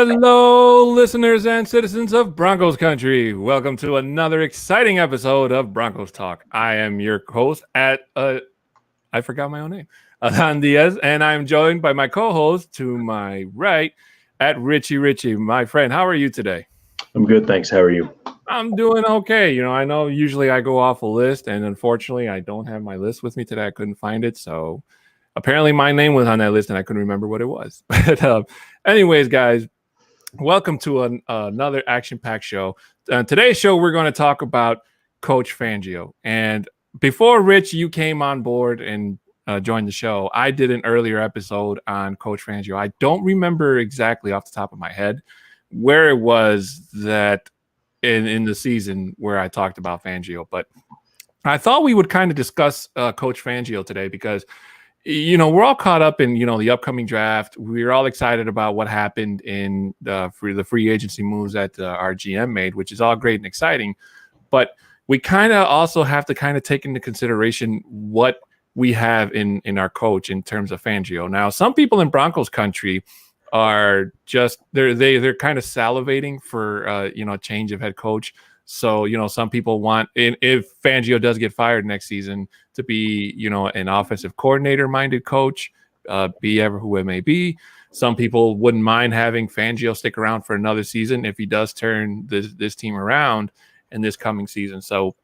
Hello, listeners and citizens of Broncos country. Welcome to another exciting episode of Broncos Talk. I am your host I forgot my own name, Adan Diaz, and I'm joined by my co-host to my right at Richie. My friend, how are you today? I'm good, thanks. How are you? I'm doing okay. I know usually I go off a list, and unfortunately I don't have my list with me today. I couldn't find it, so apparently my name was on that list and I couldn't remember what it was. But anyways, guys, welcome to another action-packed show. Today's show, we're going to talk about Coach Fangio. And before, Rich, you came on board and joined the show, I did an earlier episode on Coach Fangio. I don't remember exactly off the top of my head where it was that in the season where I talked about Fangio. But I thought we would kind of discuss Coach Fangio today because we're all caught up in, the upcoming draft. We're all excited about what happened in the free agency moves that our GM made, which is all great and exciting. But we kind of also have to kind of take into consideration what we have in our coach in terms of Fangio. Now, some people in Broncos country are just they're kind of salivating for a change of head coach. So, some people want, if Fangio does get fired next season, to be, an offensive coordinator-minded coach, be ever who it may be. Some people wouldn't mind having Fangio stick around for another season if he does turn this team around in this coming season. So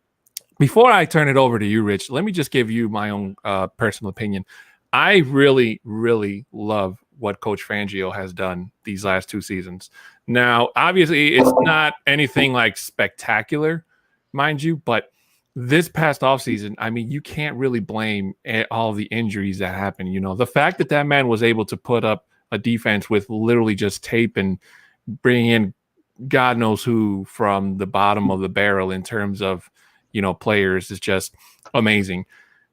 before I turn it over to you, Rich, let me just give you my own personal opinion. I really, really love what Coach Fangio has done these last two seasons. Now, obviously, it's not anything like spectacular, mind you, but this past offseason, I mean, you can't really blame all the injuries that happened. The fact that man was able to put up a defense with literally just tape and bring in God knows who from the bottom of the barrel in terms of, players is just amazing.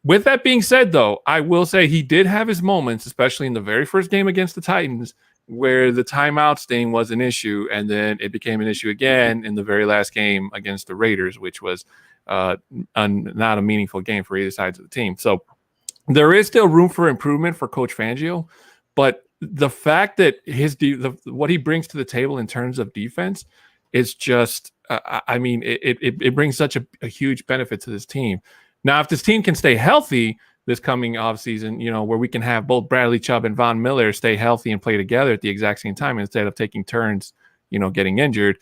With that being said, though, I will say he did have his moments, especially in the very first game against the Titans, where the timeouts thing was an issue, and then it became an issue again in the very last game against the Raiders, which was not a meaningful game for either side of the team. So there is still room for improvement for Coach Fangio, but the fact that what he brings to the table in terms of defense is just, it brings such a huge benefit to this team. Now, if this team can stay healthy this coming offseason, where we can have both Bradley Chubb and Von Miller stay healthy and play together at the exact same time instead of taking turns, getting injured,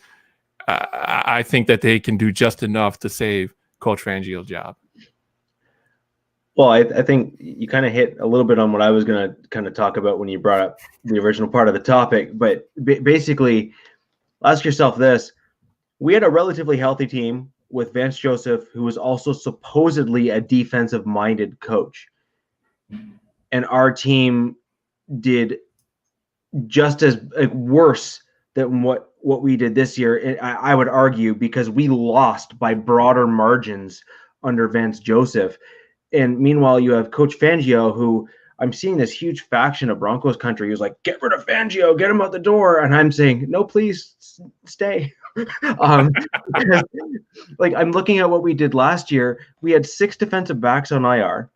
I think that they can do just enough to save Coach Fangio's job. Well, I think you kind of hit a little bit on what I was going to kind of talk about when you brought up the original part of the topic. But basically, ask yourself this. We had a relatively healthy team with Vance Joseph, who was also supposedly a defensive-minded coach. And our team did just as worse than what we did this year, I would argue, because we lost by broader margins under Vance Joseph. And meanwhile, you have Coach Fangio, who I'm seeing this huge faction of Broncos country who's like, get rid of Fangio, get him out the door. And I'm saying, no, please stay. Because, like, I'm looking at what we did last year. We had 6 defensive backs on IR.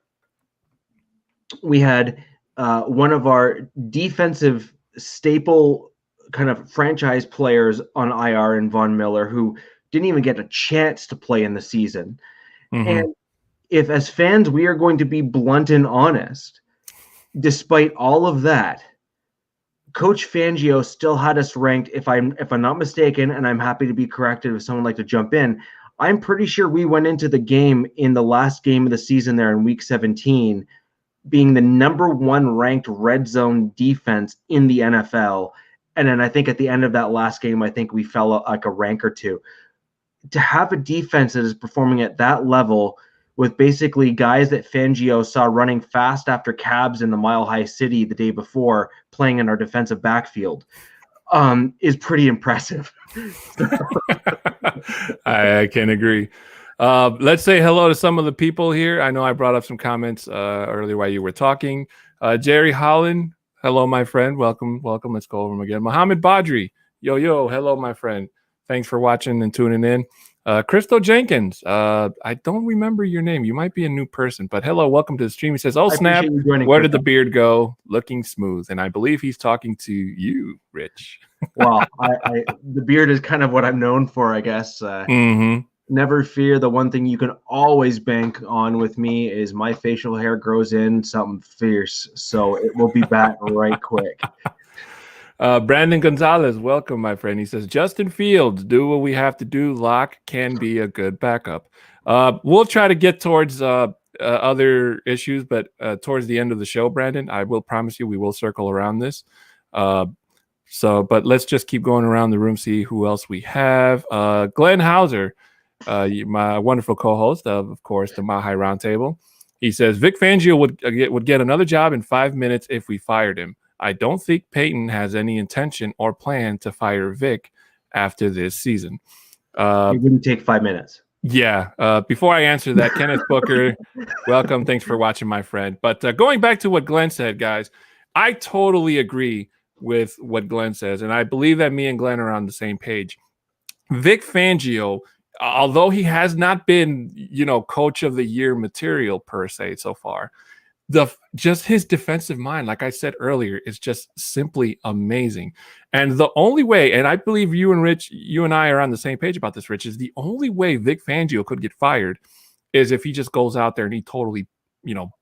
We had one of our defensive staple kind of franchise players on IR in Von Miller, who didn't even get a chance to play in the season. Mm-hmm. And if, as fans, we are going to be blunt and honest, despite all of that, Coach Fangio still had us ranked, if I'm not mistaken, and I'm happy to be corrected if someone would like to jump in, I'm pretty sure we went into the game in the last game of the season there in week 17 being the number 1 ranked red zone defense in the NFL. And then I think at the end of that last game, I think we fell like a rank or two. To have a defense that is performing at that level with basically guys that Fangio saw running fast after cabs in the Mile High City the day before playing in our defensive backfield is pretty impressive. I can agree. Let's say hello to some of the people here. I know I brought up some comments earlier while you were talking. Jerry Holland, hello, my friend. Welcome. Let's go over them again. Mohammed Badri, yo, hello, my friend. Thanks for watching and tuning in. Crystal Jenkins. I don't remember your name. You might be a new person, but hello, welcome to the stream. He says, "Oh I snap, appreciate you joining, where did the Crystal. beard go? Looking smooth." And I believe he's talking to you, Rich. Well, the beard is kind of what I'm known for, I guess. Mm-hmm. Never fear. The one thing you can always bank on with me is my facial hair grows in something fierce, so it will be back right quick. Brandon Gonzalez, welcome, my friend. He says, Justin Fields, do what we have to do. Locke can be a good backup. We'll try to get towards other issues, but towards the end of the show, Brandon, I will promise you we will circle around this. But let's just keep going around the room, see who else we have. Glenn Hauser, my wonderful co-host of course, the Mahai Roundtable. He says, Vic Fangio would get another job in 5 minutes if we fired him. I don't think Peyton has any intention or plan to fire Vic after this season. It wouldn't take 5 minutes. Yeah. Before I answer that, Kenneth Booker, welcome. Thanks for watching, my friend. But going back to what Glenn said, guys, I totally agree with what Glenn says. And I believe that me and Glenn are on the same page. Vic Fangio, although he has not been, coach of the year material per se so far, just his defensive mind, like I said earlier, is just simply amazing. And the only way, and I believe you and I are on the same page about this, Rich, is the only way Vic Fangio could get fired is if he just goes out there and he totally,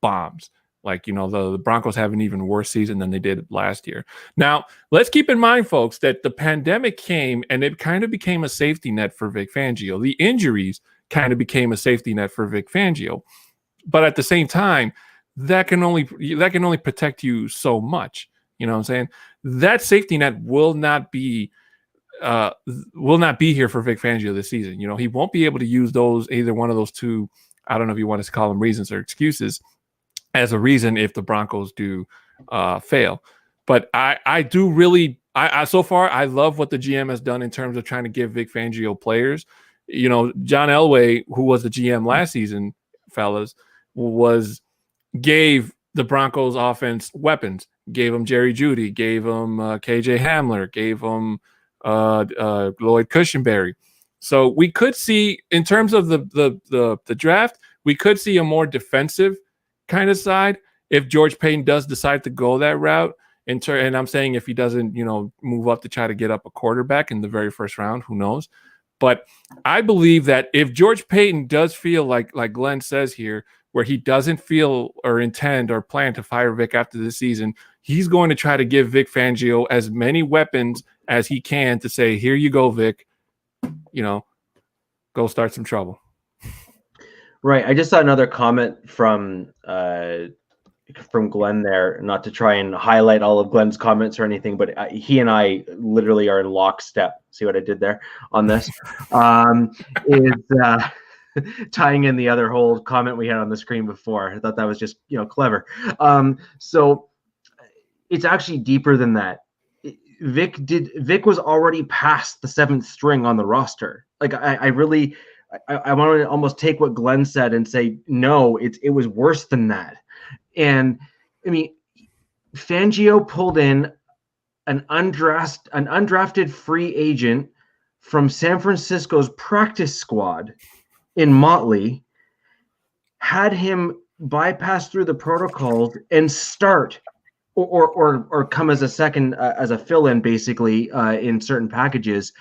bombs. Like, the Broncos have an even worse season than they did last year. Now, let's keep in mind, folks, that the pandemic came and it kind of became a safety net for Vic Fangio. The injuries kind of became a safety net for Vic Fangio. But at the same time, that can only protect you so much. You know what I'm saying? That safety net will not be here for Vic Fangio this season. He won't be able to use either one of those two, I don't know if you want to call them reasons or excuses, as a reason if the Broncos do fail. But I do really, so far, I love what the GM has done in terms of trying to give Vic Fangio players. John Elway, who was the GM last season, fellas, gave the Broncos offense weapons, gave them Jerry Jeudy, gave them KJ Hamler, gave them Lloyd Cushenberry. So we could see, in terms of the draft, we could see a more defensive kind of side if George Payton does decide to go that route. And I'm saying if he doesn't, move up to try to get up a quarterback in the very first round, who knows? But I believe that if George Payton does feel like Glenn says here, where he doesn't feel or intend or plan to fire Vic after this season, he's going to try to give Vic Fangio as many weapons as he can to say, here you go, Vic, go start some trouble. Right. I just saw another comment from Glenn there, not to try and highlight all of Glenn's comments or anything, but he and I literally are in lockstep. See what I did there on this? Tying in the other whole comment we had on the screen before. I thought that was just, clever. So it's actually deeper than that. Vic was already past the 7th string on the roster. Like I want to almost take what Glenn said and say, no, it was worse than that. And I mean, Fangio pulled in an undrafted free agent from San Francisco's practice squad in Motley, had him bypass through the protocols and start or come as a second, as a fill-in, basically, in certain packages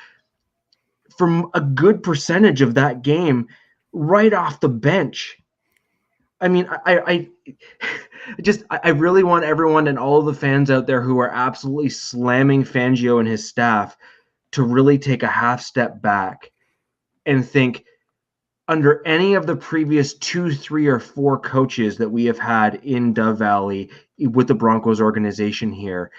from a good percentage of that game right off the bench. I mean, I really want everyone and all of the fans out there who are absolutely slamming Fangio and his staff to really take a half step back and think, under any of the previous 2, 3, or 4 coaches that we have had in Dove Valley with the Broncos organization here,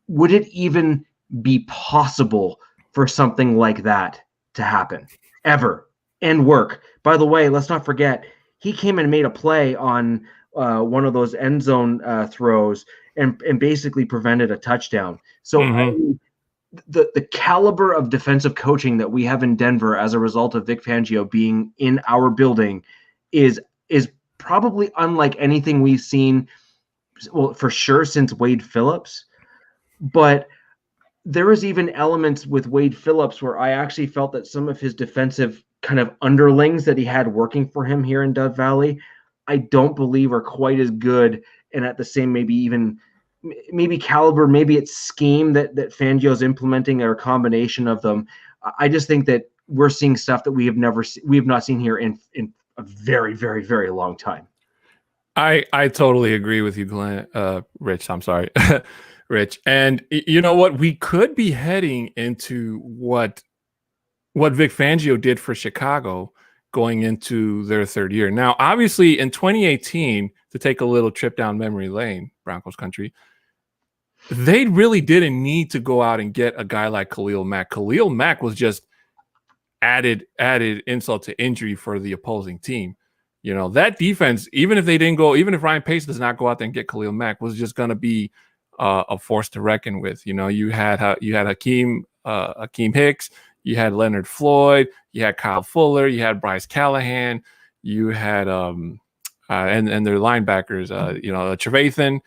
would it even be possible for something like that to happen ever and work? By the way, let's not forget, he came and made a play on one of those end zone throws and basically prevented a touchdown. So the caliber of defensive coaching that we have in Denver as a result of Vic Fangio being in our building is probably unlike anything we've seen, well, for sure, since Wade Phillips. But there was even elements with Wade Phillips where I actually felt that some of his defensive kind of underlings that he had working for him here in Dove Valley, I don't believe are quite as good and at the same maybe caliber, maybe it's scheme that Fangio's implementing or a combination of them. I just think that we're seeing stuff that we have not seen here in a very, very, very long time. I totally agree with you, Glenn. Rich, I'm sorry, Rich. And you know what? We could be heading into what Vic Fangio did for Chicago going into their third year. Now, obviously, in 2018, to take a little trip down memory lane, Broncos country, they really didn't need to go out and get a guy like Khalil Mack. Khalil Mack was just added insult to injury for the opposing team. You know, that defense, even if Ryan Pace does not go out there and get Khalil Mack, was just going to be a force to reckon with. You know, you had Hakeem Hicks, you had Leonard Floyd, you had Kyle Fuller, you had Bryce Callahan, you had and their linebackers, Trevathan,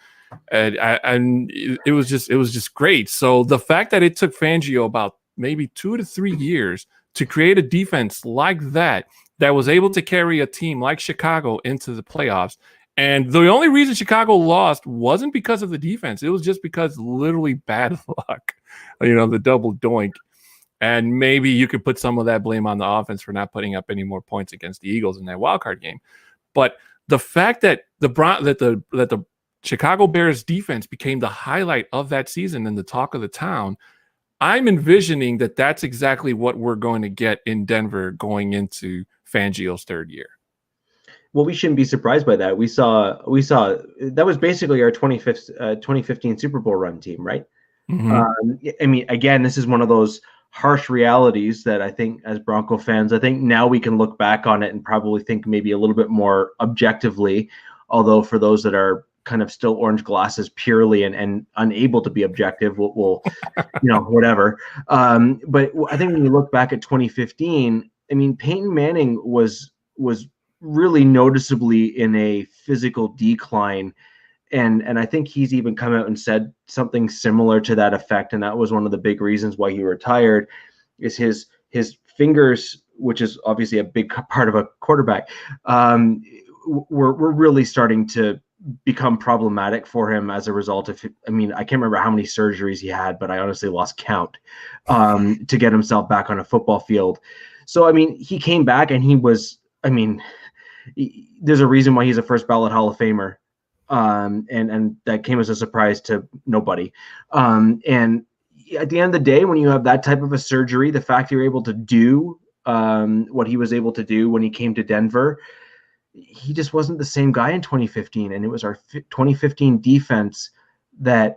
and it was just great. So the fact that it took Fangio about maybe 2 to 3 years to create a defense like that was able to carry a team like Chicago into the playoffs. And the only reason Chicago lost wasn't because of the defense. It was just because literally bad luck, the double doink. And maybe you could put some of that blame on the offense for not putting up any more points against the Eagles in that wildcard game. But the fact that the Chicago Bears defense became the highlight of that season and the talk of the town, I'm envisioning that that's exactly what we're going to get in Denver going into Fangio's third year. Well, we shouldn't be surprised by that. We saw that was basically our 2015 Super Bowl run team, right? Mm-hmm. I mean, again, this is one of those harsh realities that I think as Bronco fans, I think now we can look back on it and probably think maybe a little bit more objectively, although for those that are kind of still orange glasses purely and unable to be objective, we'll whatever. But I think when you look back at 2015, I mean, Peyton Manning was really noticeably in a physical decline. And I think he's even come out and said something similar to that effect. And that was one of the big reasons why he retired, is his fingers, which is obviously a big part of a quarterback, were really starting to become problematic for him as a result of, I mean, I can't remember how many surgeries he had, but I honestly lost count, to get himself back on a football field. So, I mean, he came back and there's a reason why he's a first ballot Hall of Famer. And that came as a surprise to nobody. And at the end of the day, when you have that type of a surgery, the fact you're able to do what he was able to do when he came to Denver, he just wasn't the same guy in 2015. And it was our 2015 defense that,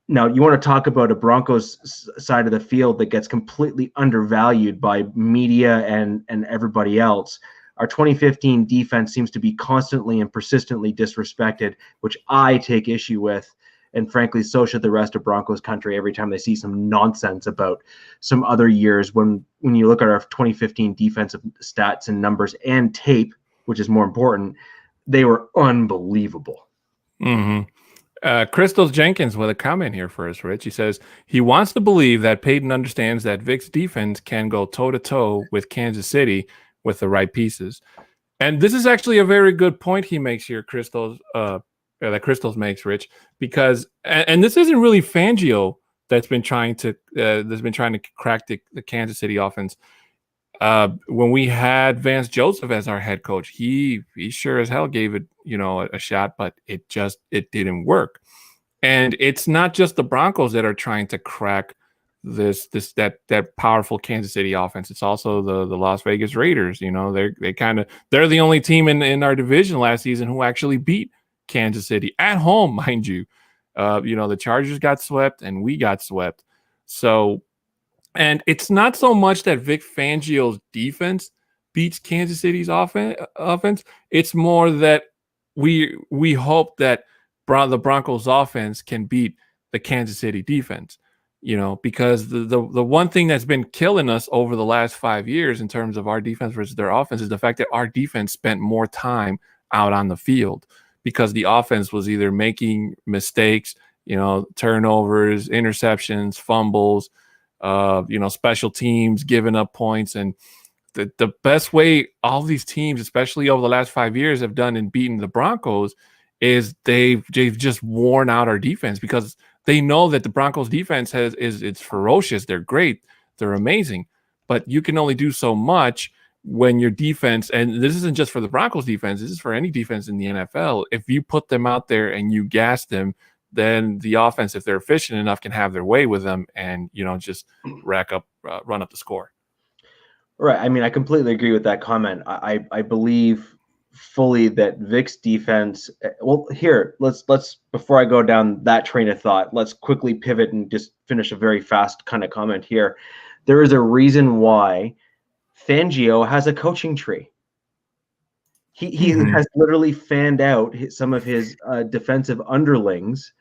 now you want to talk about a Broncos side of the field that gets completely undervalued by media and everybody else. Our 2015 defense seems to be constantly and persistently disrespected, which I take issue with. And frankly, so should the rest of Broncos country every time they see some nonsense about some other years. When you look at our 2015 defensive stats and numbers and tape, which is more important, they were unbelievable. Mm-hmm. Crystals Jenkins with a comment here for us, Rich. He says he wants to believe that Peyton understands that Vic's defense can go toe-to-toe with Kansas City with the right pieces. And this is actually a very good point he makes here, Crystals, that Crystals makes, Rich, because, and this isn't really Fangio that's been trying to crack the Kansas City offense. When we had Vance Joseph as our head coach, he sure as hell gave it, a shot, but it didn't work. And it's not just the Broncos that are trying to crack that powerful Kansas City offense. It's also the Las Vegas Raiders. They're the only team in our division last season who actually beat Kansas City at home, mind you. The Chargers got swept and we got swept. So, and it's not so much that Vic Fangio's defense beats Kansas City's offense. It's more that we hope that the Broncos offense can beat the Kansas City defense. Because the one thing that's been killing us over the last 5 years in terms of our defense versus their offense is the fact that our defense spent more time out on the field because the offense was either making mistakes, turnovers, interceptions, fumbles, special teams, giving up points. And the best way all these teams, especially over the last 5 years, have done in beating the Broncos is they've just worn out our defense because they know that the Broncos defense it's ferocious. They're great. They're amazing. But you can only do so much when your defense, and this isn't just for the Broncos defense, this is for any defense in the NFL. If you put them out there and you gas them, then the offense, if they're efficient enough, can have their way with them and, just run up the score. Right. I mean, I completely agree with that comment. I believe fully that Vic's defense. Well, here, let's before I go down that train of thought, let's quickly pivot and just finish a very fast kind of comment here. There is a reason why Fangio has a coaching tree. He has literally fanned out some of his defensive underlings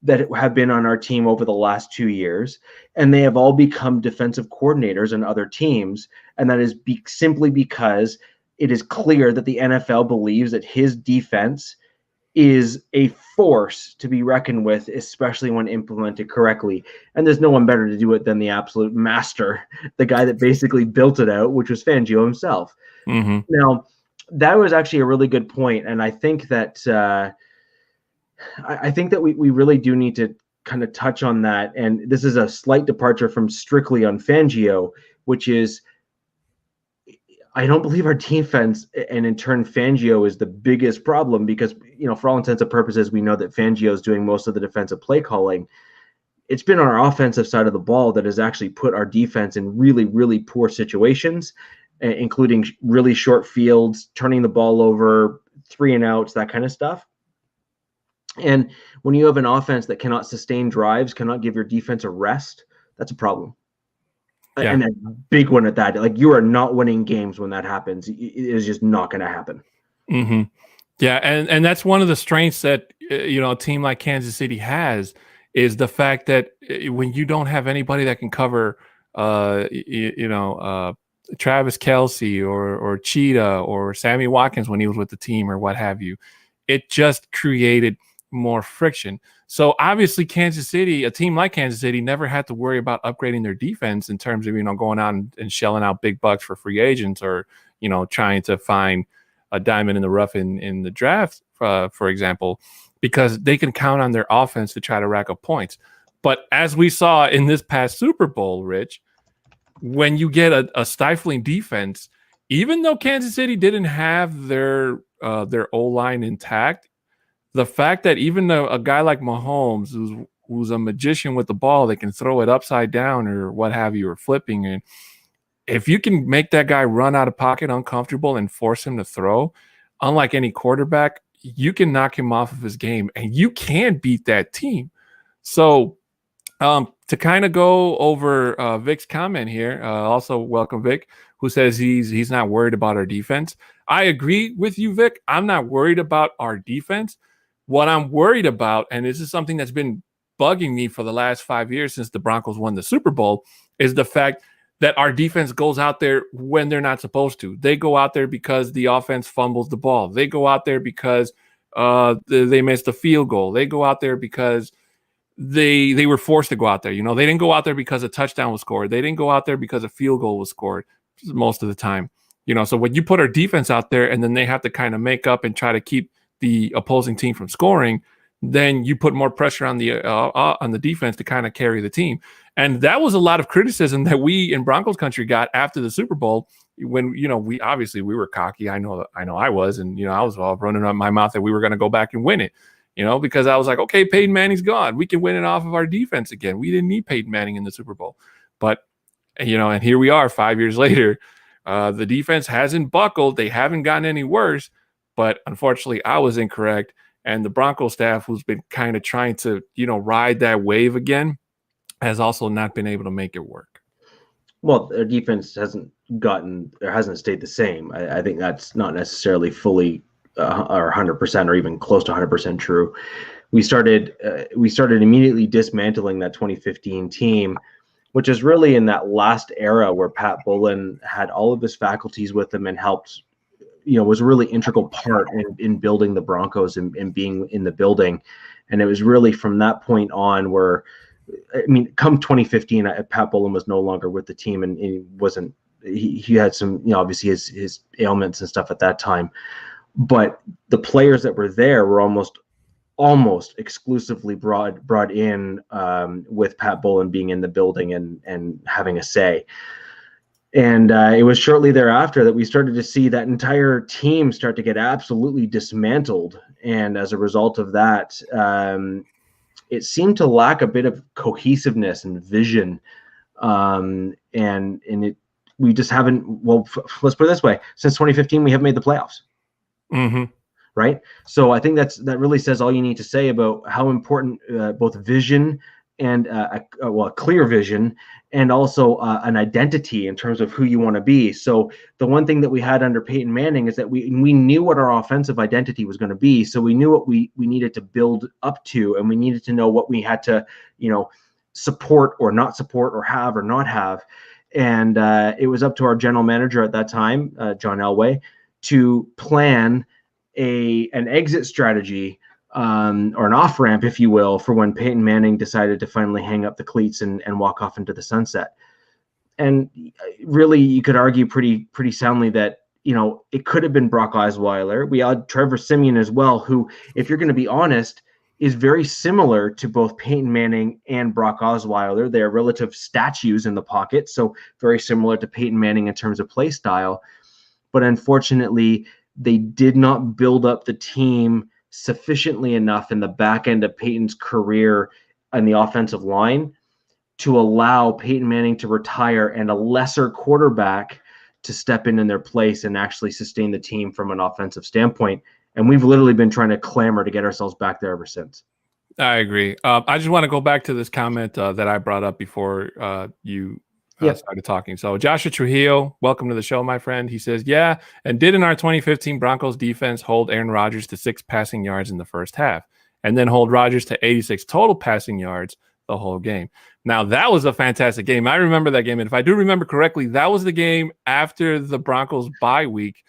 that have been on our team over the last 2 years, and they have all become defensive coordinators in other teams. And that is simply because it is clear that the NFL believes that his defense is a force to be reckoned with, especially when implemented correctly. And there's no one better to do it than the absolute master, the guy that basically built it out, which was Fangio himself. Mm-hmm. Now, that was actually a really good point, and I think that we really do need to kind of touch on that. And this is a slight departure from strictly on Fangio, which is I don't believe our defense, and in turn Fangio, is the biggest problem because, for all intents and purposes, we know that Fangio is doing most of the defensive play calling. It's been our offensive side of the ball that has actually put our defense in really, really poor situations, including really short fields, turning the ball over, 3 and outs, that kind of stuff. And when you have an offense that cannot sustain drives, cannot give your defense a rest, that's a problem. Yeah. And a big one at that. Like, you are not winning games when that happens. It is just not going to happen. Mm-hmm. Yeah, and that's one of the strengths that a team like Kansas City has is the fact that when you don't have anybody that can cover, Travis Kelce or Cheetah or Sammy Watkins when he was with the team or what have you, it just created more friction. So obviously Kansas City, a team like Kansas City, never had to worry about upgrading their defense in terms of, going out and shelling out big bucks for free agents or, trying to find a diamond in the rough in the draft, for example, because they can count on their offense to try to rack up points. But as we saw in this past Super Bowl, Rich, when you get a stifling defense, even though Kansas City didn't have their O-line intact, the fact that even though a guy like Mahomes, who's a magician with the ball, they can throw it upside down or what have you, or flipping, and if you can make that guy run out of pocket uncomfortable and force him to throw, unlike any quarterback, you can knock him off of his game, and you can beat that team. So to kind of go over Vic's comment here, also welcome Vic, who says he's not worried about our defense. I agree with you, Vic. I'm not worried about our defense. What I'm worried about, and this is something that's been bugging me for the last 5 years since the Broncos won the Super Bowl, is the fact that our defense goes out there when they're not supposed to. They go out there because the offense fumbles the ball. They go out there because they missed a field goal. They go out there because they were forced to go out there. They didn't go out there because a touchdown was scored. They didn't go out there because a field goal was scored most of the time. So when you put our defense out there and then they have to kind of make up and try to keep the opposing team from scoring, then you put more pressure on the defense to kind of carry the team. And that was a lot of criticism that we in Broncos country got after the Super Bowl when, we were cocky. I know I was, and, I was all running out my mouth that we were going to go back and win it, because I was like, okay, Peyton Manning's gone. We can win it off of our defense again. We didn't need Peyton Manning in the Super Bowl. But, and here we are 5 years later. The defense hasn't buckled. They haven't gotten any worse. But unfortunately, I was incorrect. And the Broncos staff, who's been kind of trying to, ride that wave again, has also not been able to make it work. Well, their defense hasn't stayed the same. I think that's not necessarily fully or 100% or even close to 100% true. We started immediately dismantling that 2015 team, which is really in that last era where Pat Bullen had all of his faculties with him and helped, was a really integral part in building the Broncos and being in the building. And it was really from that point on where, come 2015, Pat Bullen was no longer with the team and he wasn't he had some, obviously his ailments and stuff at that time. But the players that were there were almost exclusively brought in with Pat Bullen being in the building and having a say. And it was shortly thereafter that we started to see that entire team start to get absolutely dismantled. And as a result of that, it seemed to lack a bit of cohesiveness and vision. We just haven't, let's put it this way. Since 2015, we haven't made the playoffs. Mm-hmm. Right. So I think that really says all you need to say about how important both vision and a clear vision, and also an identity in terms of who you want to be. So the one thing that we had under Peyton Manning is that we knew what our offensive identity was going to be. So we knew what we needed to build up to, and we needed to know what we had to, support or not support, or have or not have. And it was up to our general manager at that time, John Elway, to plan an exit strategy, or an off ramp, if you will, for when Peyton Manning decided to finally hang up the cleats and walk off into the sunset. And really, you could argue pretty soundly that, it could have been Brock Osweiler. We had Trevor Siemian as well, who, if you're going to be honest, is very similar to both Peyton Manning and Brock Osweiler. They're relative statues in the pocket, so very similar to Peyton Manning in terms of play style. But unfortunately, they did not build up the team sufficiently enough in the back end of Peyton's career on the offensive line to allow Peyton Manning to retire and a lesser quarterback to step in their place and actually sustain the team from an offensive standpoint. And we've literally been trying to clamor to get ourselves back there ever since. I agree. I just want to go back to this comment that I brought up before you started talking. So Joshua Trujillo, welcome to the show, my friend. He says, yeah, and didn't our 2015 Broncos defense hold Aaron Rodgers to 6 passing yards in the first half, and then hold Rodgers to 86 total passing yards the whole game? Now, that was a fantastic game. I remember that game. And if I do remember correctly, that was the game after the Broncos bye week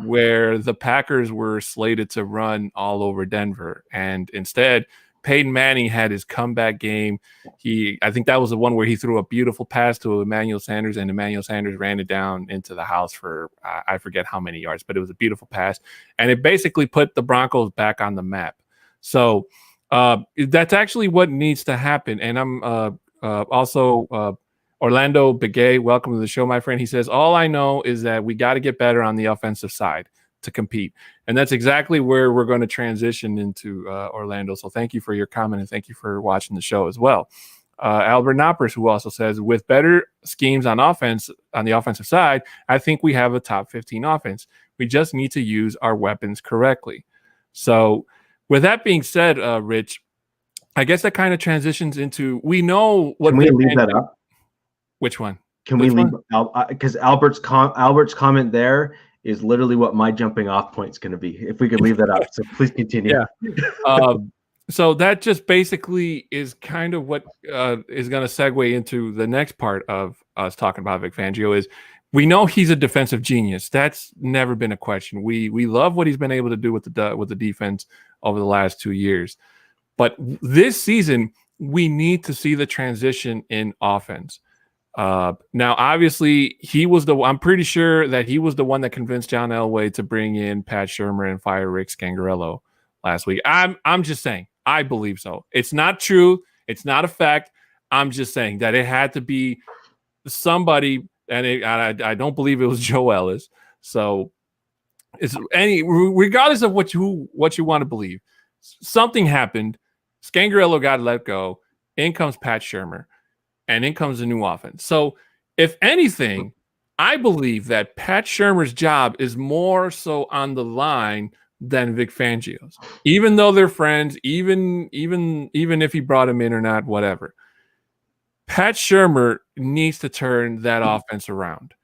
where the Packers were slated to run all over Denver. And instead, Peyton Manning had his comeback game. I think that was the one where he threw a beautiful pass to Emmanuel Sanders, and Emmanuel Sanders ran it down into the house for I forget how many yards, but it was a beautiful pass. And it basically put the Broncos back on the map. So that's actually what needs to happen. And I'm also Orlando Begay, welcome to the show, my friend. He says, all I know is that we got to get better on the offensive side to compete. And that's exactly where we're going to transition into Orlando. So thank you for your comment, and thank you for watching the show as well. Albert Knoppers, who also says, with better schemes on offense, on the offensive side, I think we have a top 15 offense. We just need to use our weapons correctly. So with that being said, Rich, I guess that kind of transitions into, we know what. Can we leave that up? Which one? Can we leave, because Albert's comment there is literally what my jumping off point is going to be. If we could leave that up. So please continue. Yeah. So that just basically is kind of what is going to segue into the next part of us talking about Vic Fangio. Is we know he's a defensive genius. That's never been a question. We love what he's been able to do with the defense over the last 2 years. But this season, we need to see the transition in offense. Now, obviously, I'm pretty sure that he was the one that convinced John Elway to bring in Pat Shurmur and fire Rick Scangarello last week. I'm just saying, I believe so. It's not true. It's not a fact. I'm just saying that it had to be somebody, and I don't believe it was Joe Ellis. So regardless of what you want to believe, something happened. Scangarello got let go. In comes Pat Shurmur. And in comes a new offense. So, if anything, I believe that Pat Shurmur's job is more so on the line than Vic Fangio's. Even though they're friends, even if he brought him in or not, whatever. Pat Shurmur needs to turn that offense around.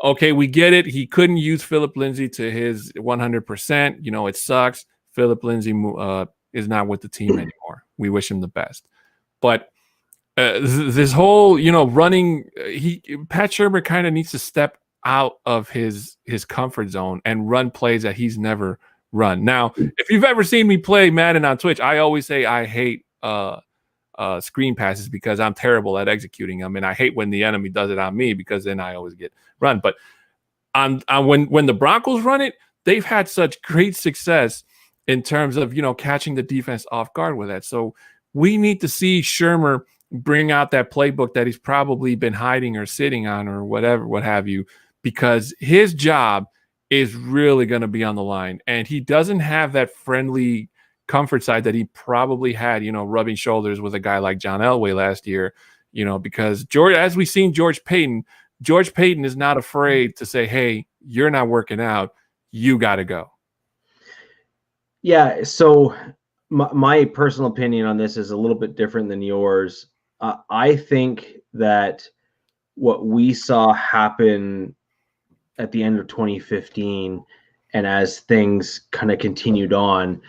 Okay, we get it. He couldn't use Philip Lindsay to his 100%. It sucks. Philip Lindsay is not with the team anymore. We wish him the best. But this whole, running, Pat Shurmur kind of needs to step out of his comfort zone and run plays that he's never run. Now, if you've ever seen me play Madden on Twitch, I always say I hate screen passes because I'm terrible at executing them, and I hate when the enemy does it on me because then I always get run. But when the Broncos run it, they've had such great success in terms of catching the defense off guard with that. So we need to see Shurmur bring out that playbook that he's probably been hiding or sitting on or whatever, what have you, because his job is really going to be on the line, and he doesn't have that friendly comfort side that he probably had, rubbing shoulders with a guy like John Elway last year, because as we've seen George Payton is not afraid to say, hey, you're not working out, you got to go. Yeah. So my personal opinion on this is a little bit different than yours. I think that what we saw happen at the end of 2015 and as things kind of continued on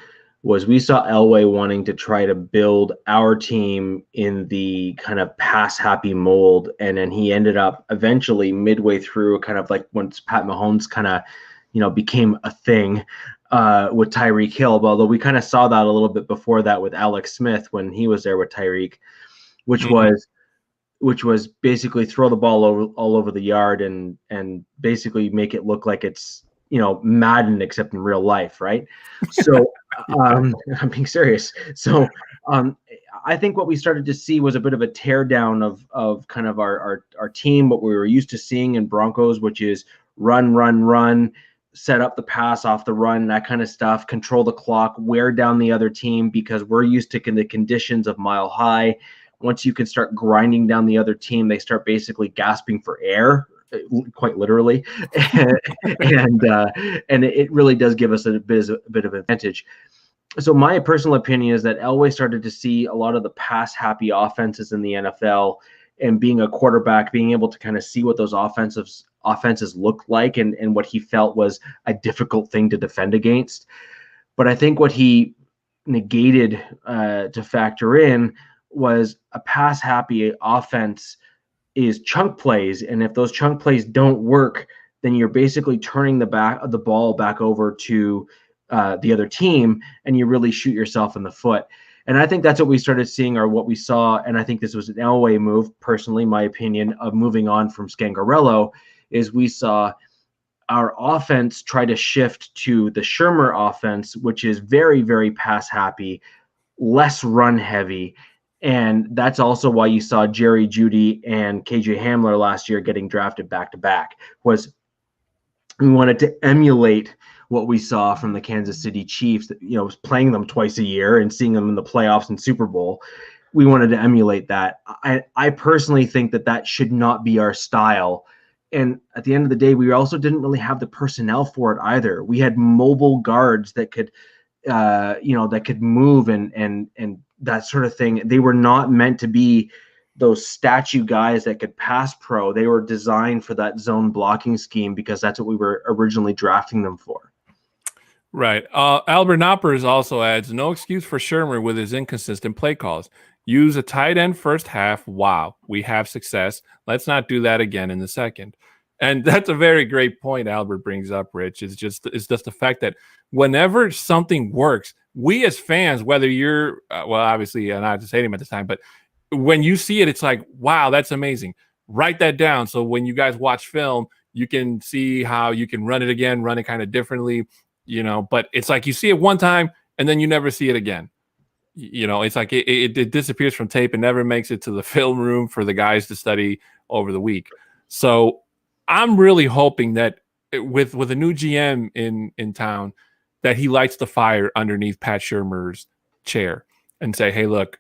was we saw Elway wanting to try to build our team in the kind of pass happy mold. And then he ended up eventually midway through, kind of like once Pat Mahomes kind of, became a thing with Tyreek Hill. Although we kind of saw that a little bit before that with Alex Smith when he was there with Tyreek, which was basically throw the ball all over the yard and basically make it look like it's, Madden, except in real life. Right. So I'm being serious. So I think what we started to see was a bit of a teardown of kind of our team, what we were used to seeing in Broncos, which is run, set up the pass off the run, that kind of stuff, control the clock, wear down the other team because we're used to the conditions of Mile High. Once you can start grinding down the other team, they start basically gasping for air, quite literally, and it really does give us a bit of advantage. So my personal opinion is that Elway started to see a lot of the pass-happy offenses in the NFL, and being a quarterback, being able to kind of see what those offenses look like and what he felt was a difficult thing to defend against. But I think what he negated to factor in was a pass-happy offense is chunk plays, and if those chunk plays don't work, then you're basically turning the ball back over to the other team, and you really shoot yourself in the foot. And I think that's what we started seeing, or what we saw, and I think this was an Elway move, personally, my opinion, of moving on from Scangarello, is we saw our offense try to shift to the Shurmur offense, which is very, very pass-happy, less run-heavy. And that's also why you saw Jerry Jeudy and KJ Hamler last year getting drafted back-to-back, was we wanted to emulate what we saw from the Kansas City Chiefs, playing them twice a year and seeing them in the playoffs and Super Bowl. We wanted to emulate that. I personally think that should not be our style. And at the end of the day, we also didn't really have the personnel for it either. We had mobile guards that could, that could move and that sort of thing. They were not meant to be those statue guys that could pass pro. They were designed for that zone blocking scheme because that's what we were originally drafting them for. Right. Albert Knoppers also adds, no excuse for Shurmur with his inconsistent play calls. Use a tight end first half. Wow, we have success. Let's not do that again in the second. And that's a very great point Albert brings up, Rich. It's just the fact that whenever something works, we as fans, whether you're, obviously not at the stadium at the time, but when you see it, it's like, wow, that's amazing. Write that down. So when you guys watch film, you can see how you can run it again, run it kind of differently, but it's like you see it one time and then you never see it again. It's like it disappears from tape and never makes it to the film room for the guys to study over the week. So I'm really hoping that with a new GM in town, that he lights the fire underneath Pat Shurmur's chair and say, hey, look,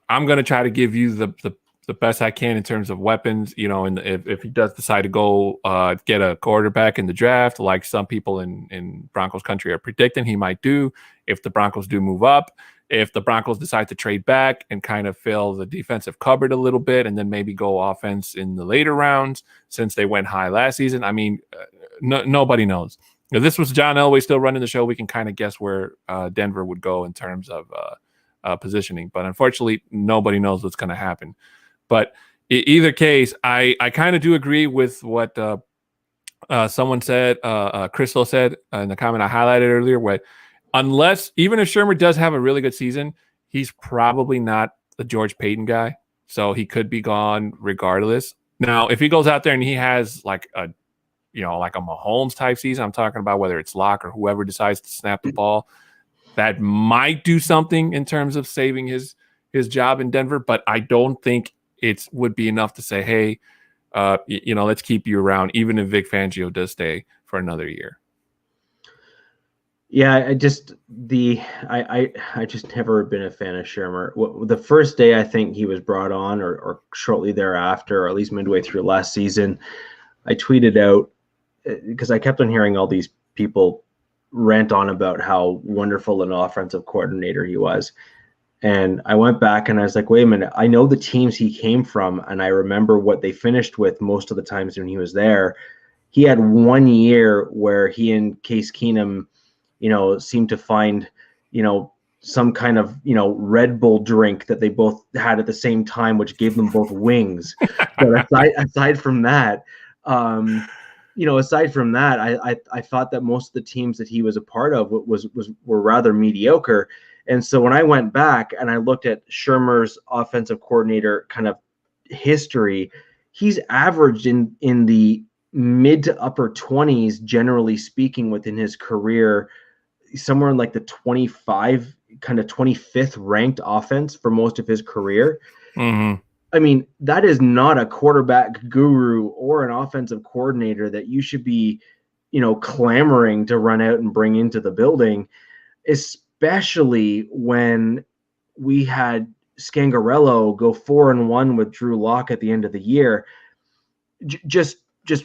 I'm going to try to give you the best I can in terms of weapons, and if he does decide to go get a quarterback in the draft, like some people in Broncos country are predicting he might do, if the Broncos do move up, if the Broncos decide to trade back and kind of fill the defensive cupboard a little bit and then maybe go offense in the later rounds since they went high last season. I mean, nobody knows. If this was John Elway still running the show, we can kind of guess where Denver would go in terms of positioning. But unfortunately, nobody knows what's going to happen. But either case, I kind of do agree with what someone said, Crystal said in the comment I highlighted earlier, where even if Shurmur does have a really good season, he's probably not the George Payton guy, so he could be gone regardless. Now, if he goes out there and he has like a like a Mahomes type season, I'm talking about whether it's Locke or whoever decides to snap the ball, that might do something in terms of saving his job in Denver. But I don't think it would be enough to say, hey, let's keep you around, even if Vic Fangio does stay for another year. Yeah, I just never been a fan of Shermer. The first day I think he was brought on, or shortly thereafter, or at least midway through last season, I tweeted out, because I kept on hearing all these people rant on about how wonderful an offensive coordinator he was. And I went back and I was like, wait a minute, I know the teams he came from, and I remember what they finished with most of the times when he was there. He had 1 year where he and Case Keenum, seemed to find, some kind of, Red Bull drink that they both had at the same time, which gave them both wings. But aside from that, I thought that most of the teams that he was a part of were rather mediocre. And so when I went back and I looked at Shermer's offensive coordinator kind of history, he's averaged in the mid to upper 20s, generally speaking, within his career, somewhere in like the 25th ranked offense for most of his career. Mm-hmm. I mean, that is not a quarterback guru or an offensive coordinator that you should be, clamoring to run out and bring into the building, especially when we had Scangarello go 4-1 with Drew Lock at the end of the year. Just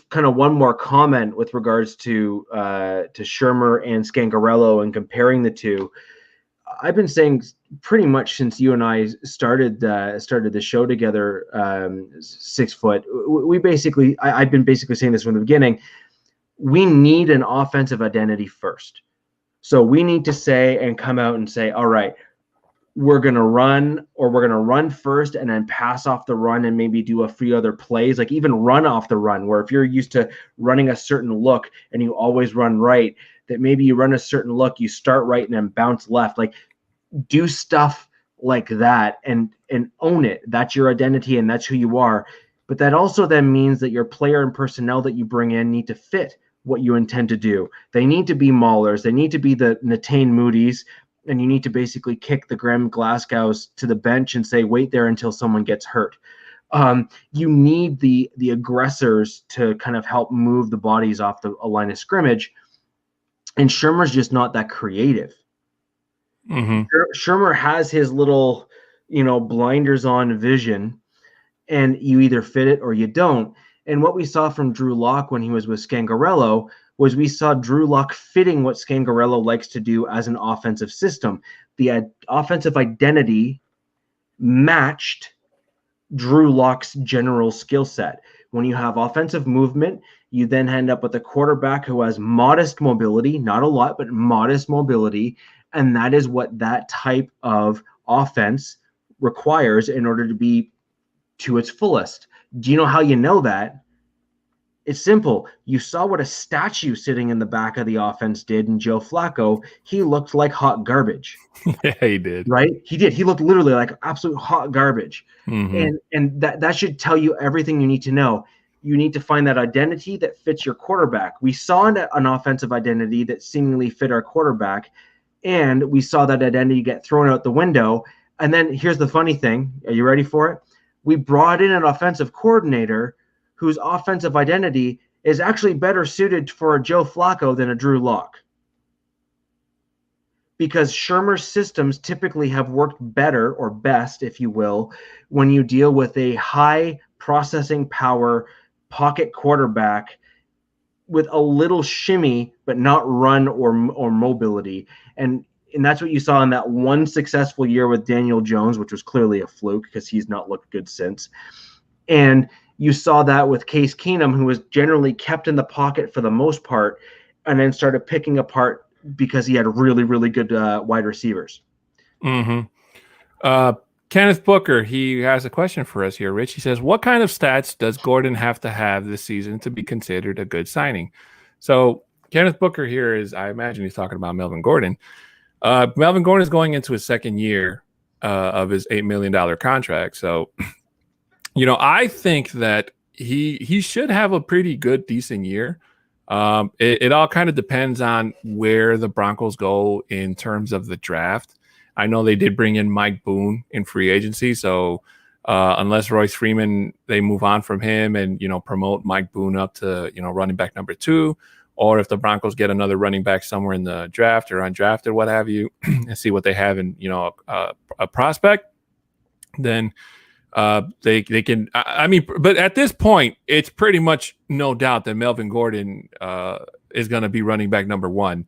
kind of one more comment with regards to Shermer and Scangarello and comparing the two. I've been saying pretty much since you and I started the show together, 6 foot. I've been basically saying this from the beginning. We need an offensive identity first. So we need to say and come out and say, all right, we're going to run first and then pass off the run and maybe do a few other plays, like even run off the run, where if you're used to running a certain look and you always run right, that maybe you run a certain look, you start right and then bounce left. Like, do stuff like that and own it. That's your identity and that's who you are. But that also then means that your player and personnel that you bring in need to fit what you intend to do. They need to be maulers. They need to be the Natane Moody's, and you need to basically kick the Graham Glasgow's to the bench and say, wait there until someone gets hurt. You need the aggressors to kind of help move the bodies off a line of scrimmage. And Shermer's just not that creative. Mm-hmm. Shermer has his little, blinders on vision, and you either fit it or you don't. And what we saw from Drew Lock when he was with Scangarello was we saw Drew Lock fitting what Scangarello likes to do as an offensive system. The offensive identity matched Drew Lock's general skill set. When you have offensive movement, you then end up with a quarterback who has modest mobility, not a lot, but modest mobility. And that is what that type of offense requires in order to be to its fullest. Do you know how you know that? It's simple. You saw what a statue sitting in the back of the offense did in Joe Flacco. He looked like hot garbage. Yeah, he did. Right? He did. He looked literally like absolute hot garbage. Mm-hmm. And that should tell you everything you need to know. You need to find that identity that fits your quarterback. We saw an offensive identity that seemingly fit our quarterback, and we saw that identity get thrown out the window. And then here's the funny thing. Are you ready for it? We brought in an offensive coordinator whose offensive identity is actually better suited for a Joe Flacco than a Drew Lock. Because Shermer's systems typically have worked better, or best, if you will, when you deal with a high processing power pocket quarterback with a little shimmy, but not run or mobility. And that's what you saw in that one successful year with Daniel Jones, which was clearly a fluke because he's not looked good since. And you saw that with Case Keenum, who was generally kept in the pocket for the most part, and then started picking apart because he had really, really good wide receivers. Mm-hmm. Kenneth Booker, he has a question for us here, Rich. He says, what kind of stats does Gordon have to have this season to be considered a good signing? So Kenneth Booker here is, I imagine he's talking about Melvin Gordon. Melvin Gordon is going into his second year of his $8 million contract. So, I think that he should have a pretty good, decent year. It all kind of depends on where the Broncos go in terms of the draft. I know they did bring in Mike Boone in free agency, so unless Royce Freeman, they move on from him and promote Mike Boone up to running back number 2, or if the Broncos get another running back somewhere in the draft or undrafted, what have you, and see what they have in a prospect, then they can. I mean, but at this point, it's pretty much no doubt that Melvin Gordon is going to be running back number 1.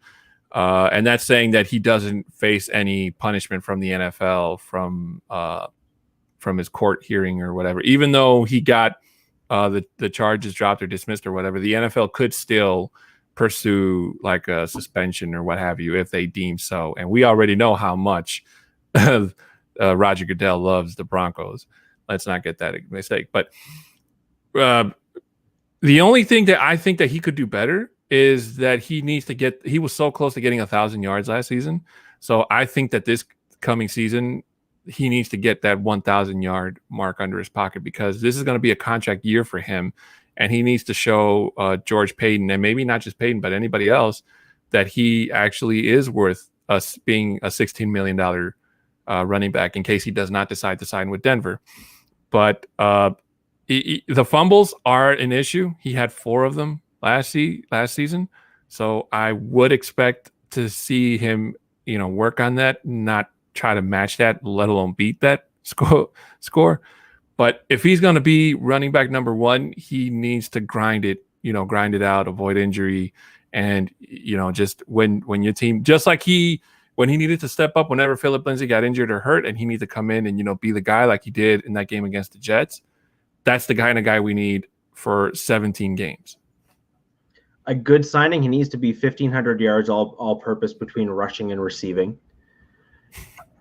And that's saying that he doesn't face any punishment from the NFL from his court hearing or whatever. Even though he got the charges dropped or dismissed or whatever, the NFL could still pursue like a suspension or what have you if they deem so. And we already know how much Roger Goodell loves the Broncos. Let's not get that mistake. But the only thing that I think that he could do better is that he was so close to getting 1,000 yards last season. So I think that this coming season, he needs to get that 1,000 yard mark under his pocket, because this is going to be a contract year for him. And he needs to show George Paton, and maybe not just Paton, but anybody else, that he actually is worth us being a $16 million running back in case he does not decide to sign with Denver. But the fumbles are an issue. He had 4 of them last season. So I would expect to see him, work on that, not try to match that, let alone beat that score. But if he's going to be running back number 1, he needs to grind it out, avoid injury. And, just when your team, just like when he needed to step up whenever Philip Lindsay got injured or hurt, and he needed to come in and, be the guy like he did in that game against the Jets, that's the kind of guy we need for 17 games. A good signing, he needs to be 1,500 yards all purpose between rushing and receiving.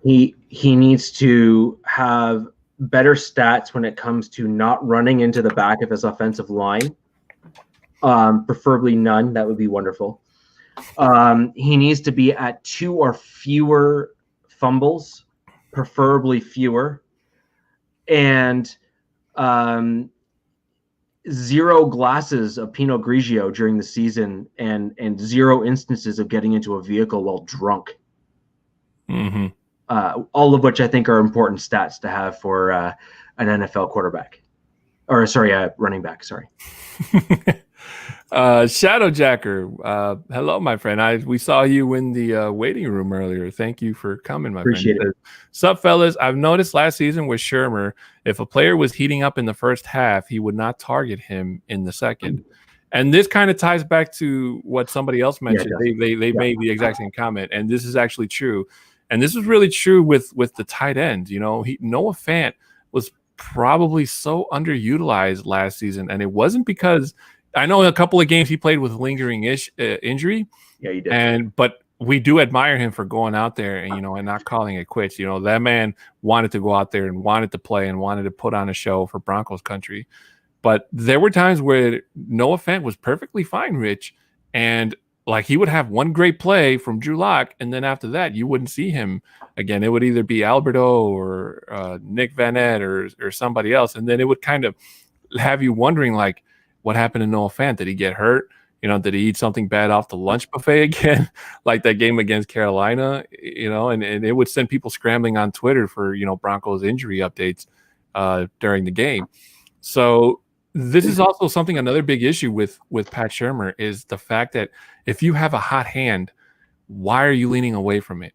He needs to have better stats when it comes to not running into the back of his offensive line. Preferably none. That would be wonderful. He needs to be at 2 or fewer fumbles, preferably fewer, and 0 glasses of Pinot Grigio during the season, and 0 instances of getting into a vehicle while drunk. Mm-hmm. All of which I think are important stats to have for an NFL quarterback, or running back. Sorry. Shadowjacker, hello, my friend. We saw you in the waiting room earlier. Thank you for coming, my Appreciate friend. it. Sup, fellas? I've noticed last season with Shermer, if a player was heating up in the first half, he would not target him in the second. And this kind of ties back to what somebody else mentioned. They made the exact same comment, and this is actually true. And this is really true with the tight ends. Noah Fant was probably so underutilized last season, and it wasn't because I know a couple of games he played with lingering injury. Yeah, he did. But we do admire him for going out there and and not calling it quits. That man wanted to go out there and wanted to play and wanted to put on a show for Broncos country. But there were times where Noah Fant was perfectly fine, Rich, and like he would have one great play from Drew Lock, and then after that, you wouldn't see him again. It would either be Alberto or Nick Vanette or somebody else, and then it would kind of have you wondering, like, what happened to Noah Fant? Did he get hurt? Did he eat something bad off the lunch buffet again, like that game against Carolina? And it would send people scrambling on Twitter for Broncos injury updates during the game. So this is also another big issue with Pat Shurmur is the fact that if you have a hot hand, why are you leaning away from it?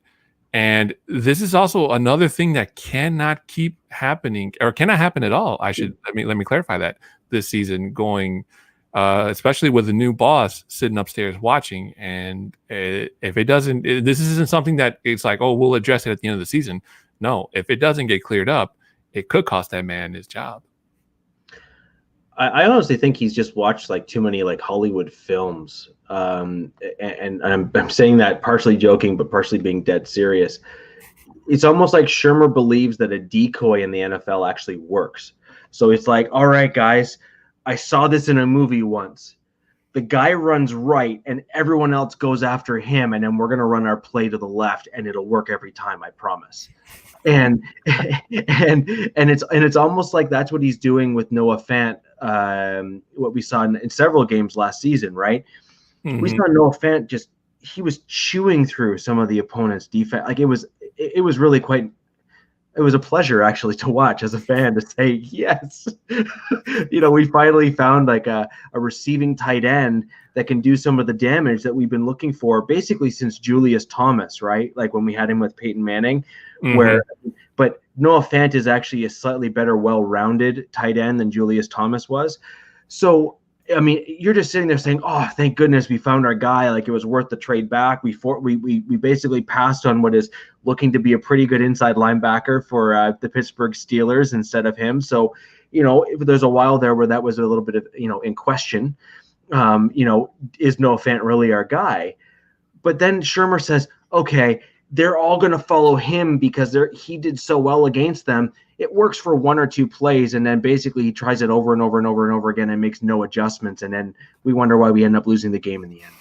And this is also another thing that cannot keep happening, or cannot happen at all. Let me clarify that this season going, especially with the new boss sitting upstairs watching. And if it doesn't, this isn't something that it's like, oh, we'll address it at the end of the season. No, if it doesn't get cleared up, it could cost that man his job. I honestly think he's just watched like too many like Hollywood films, and I'm saying that partially joking, but partially being dead serious. It's almost like Shurmur believes that a decoy in the NFL actually works. So it's like, all right, guys, I saw this in a movie once. the guy runs right and everyone else goes after him, and then we're going to run our play to the left and it'll work every time, I promise. And it's almost like that's what he's doing with Noah Fant, what we saw in several games last season, right? We saw Noah Fant he was chewing through some of the opponent's defense. Like it was really quite. It was a pleasure actually to watch as a fan, to say, yes, we finally found like a receiving tight end that can do some of the damage that we've been looking for basically since Julius Thomas, right? Like when we had him with Peyton Manning, but Noah Fant is actually a slightly better, well-rounded tight end than Julius Thomas was. So, I mean, you're just sitting there saying, "Oh, thank goodness we found our guy. Like it was worth the trade back." We basically passed on what is looking to be a pretty good inside linebacker for the Pittsburgh Steelers instead of him. So, there's a while there where that was a little bit of in question. Is Noah Fant really our guy? But then Shermer says, "Okay, they're all going to follow him because he did so well against them. It works for one or two plays, and then basically he tries it over and over and over and over again and makes no adjustments, and then we wonder why we end up losing the game in the end."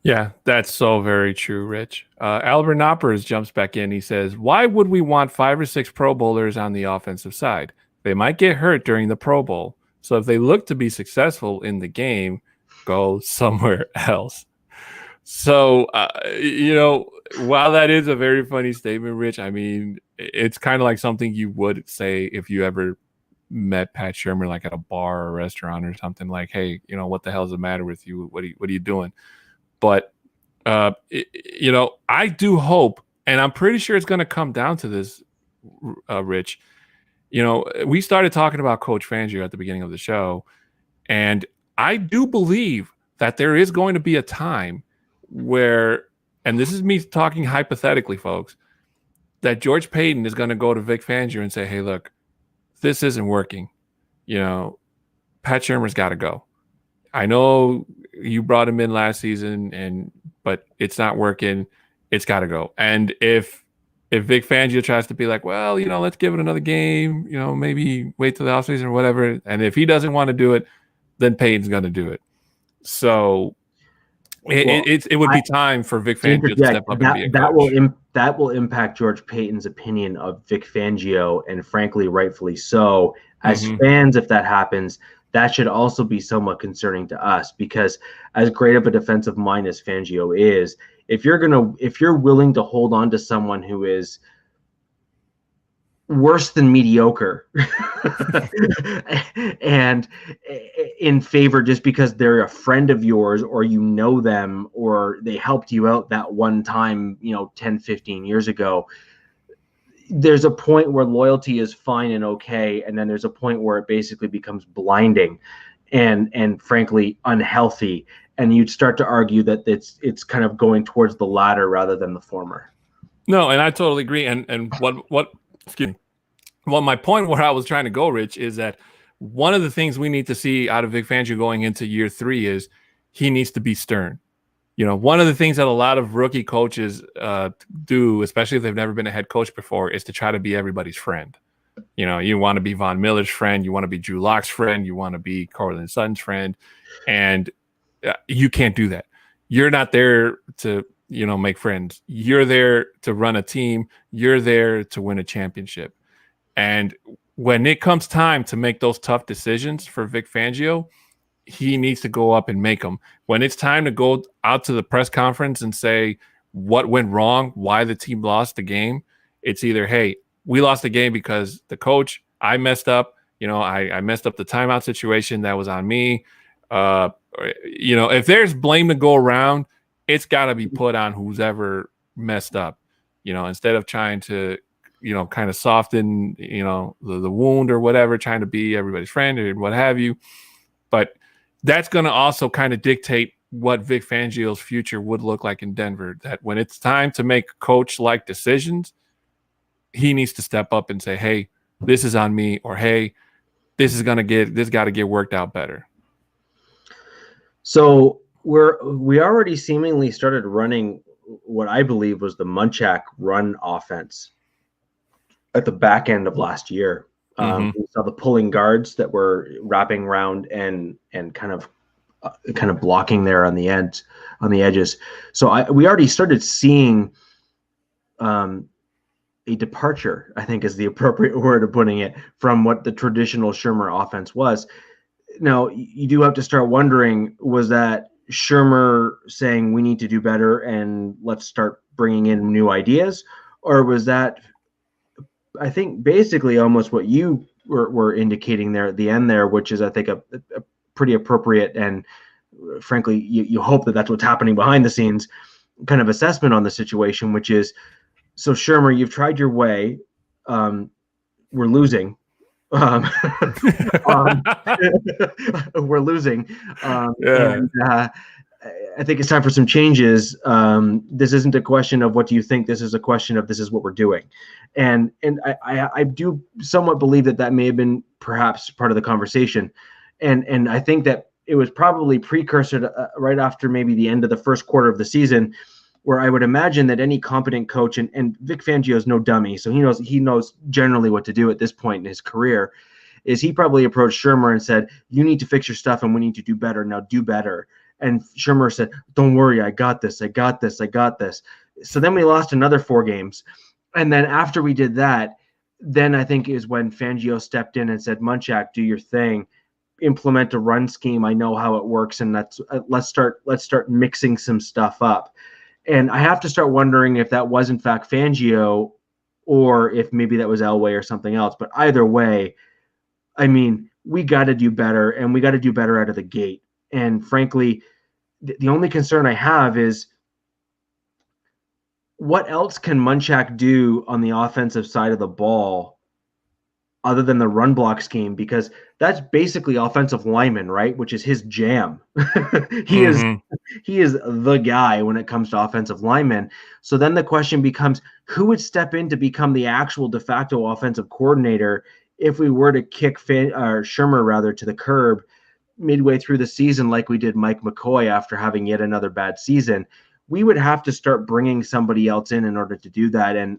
Yeah, that's so very true, Rich. Albert Knoppers jumps back in. He says, why would we want 5 or 6 Pro Bowlers on the offensive side? They might get hurt during the Pro Bowl. So if they look to be successful in the game, go somewhere else. So, while that is a very funny statement, Rich, I mean, it's kind of like something you would say if you ever met Pat Shermer, like at a bar or a restaurant or something, like, hey, what the hell's the matter with you? What are you doing? But, I do hope, and I'm pretty sure it's going to come down to this, Rich. We started talking about Coach Fangio at the beginning of the show, and I do believe that there is going to be a time where, and this is me talking hypothetically, folks, that George Payton is going to go to Vic Fangio and say, hey, look, this isn't working. Pat Shermer's got to go. I know you brought him in last season, but it's not working. It's got to go. And if Vic Fangio tries to be like, well, let's give it another game, maybe wait till the offseason or whatever, and if he doesn't want to do it, then Payton's going to do it. So it would be time for Vic Fangio to step up and be a coach. That will impact George Payton's opinion of Vic Fangio, and frankly, rightfully so. As fans, if that happens, that should also be somewhat concerning to us, because as great of a defensive mind as Fangio is, if you're willing to hold on to someone who is worse than mediocre and in favor just because they're a friend of yours, or them, or they helped you out that one time 10, 15 years ago, there's a point where loyalty is fine and okay, and then there's a point where it basically becomes blinding and frankly unhealthy, and you'd start to argue that it's kind of going towards the latter rather than the former. No, and I totally agree. And what excuse me. Well, my point where I was trying to go, Rich, is that one of the things we need to see out of Vic Fangio going into year 3 is he needs to be stern. One of the things that a lot of rookie coaches do, especially if they've never been a head coach before, is to try to be everybody's friend. You want to be Von Miller's friend, you want to be Drew Lock's friend, you want to be Courtland Sutton's friend, and you can't do that. You're not there to make friends. You're there to run a team. You're there to win a championship. And when it comes time to make those tough decisions for Vic Fangio, he needs to go up and make them. When it's time to go out to the press conference and say what went wrong, why the team lost the game, it's either, hey, we lost the game because the coach, I messed up. I messed up the timeout situation. That was on me. If there's blame to go around, it's got to be put on who's ever messed up, instead of trying to, kind of soften, the wound or whatever, trying to be everybody's friend or what have you. But that's going to also kind of dictate what Vic Fangio's future would look like in Denver, that when it's time to make coach-like decisions, he needs to step up and say, hey, this is on me, or hey, this got to get worked out better. So we already seemingly started running what I believe was the Munchak run offense at the back end of last year. We saw the pulling guards that were wrapping around and kind of kind of blocking there on the edges. So we already started seeing a departure, I think is the appropriate word of putting it, from what the traditional Shermer offense was. Now, you do have to start wondering, was that Shermer saying we need to do better and let's start bringing in new ideas? Or was that, I think, basically almost what you were indicating there at the end there, which is, I think, a pretty appropriate and, frankly, you hope that that's what's happening behind the scenes kind of assessment on the situation, which is, so Shermer, you've tried your way. We're losing. We're losing. And I think it's time for some changes. This isn't a question of what do you think. This is a question of this is what we're doing. And I do somewhat believe that may have been perhaps part of the conversation. And I think that it was probably precursor to right after maybe the end of the first quarter of the season, where I would imagine that any competent coach, and Vic Fangio is no dummy, so he knows generally what to do at this point in his career, is he probably approached Shermer and said, you need to fix your stuff and we need to do better. Now do better. And Shermer said, don't worry, I got this. So then we lost another 4 games. And then after we did that, then I think is when Fangio stepped in and said, Munchak, do your thing. Implement a run scheme. I know how it works. And let's start mixing some stuff up. And I have to start wondering if that was in fact Fangio or if maybe that was Elway or something else. But either way, I mean, we got to do better, and we got to do better out of the gate. And frankly, the only concern I have is what else can Munchak do on the offensive side of the ball other than the run block scheme, because that's basically offensive lineman, right? Which is his jam. He is the guy when it comes to offensive linemen. So then the question becomes, who would step in to become the actual de facto offensive coordinator if we were to kick Shermer to the curb midway through the season, like we did Mike McCoy after having yet another bad season? We would have to start bringing somebody else in order to do that. And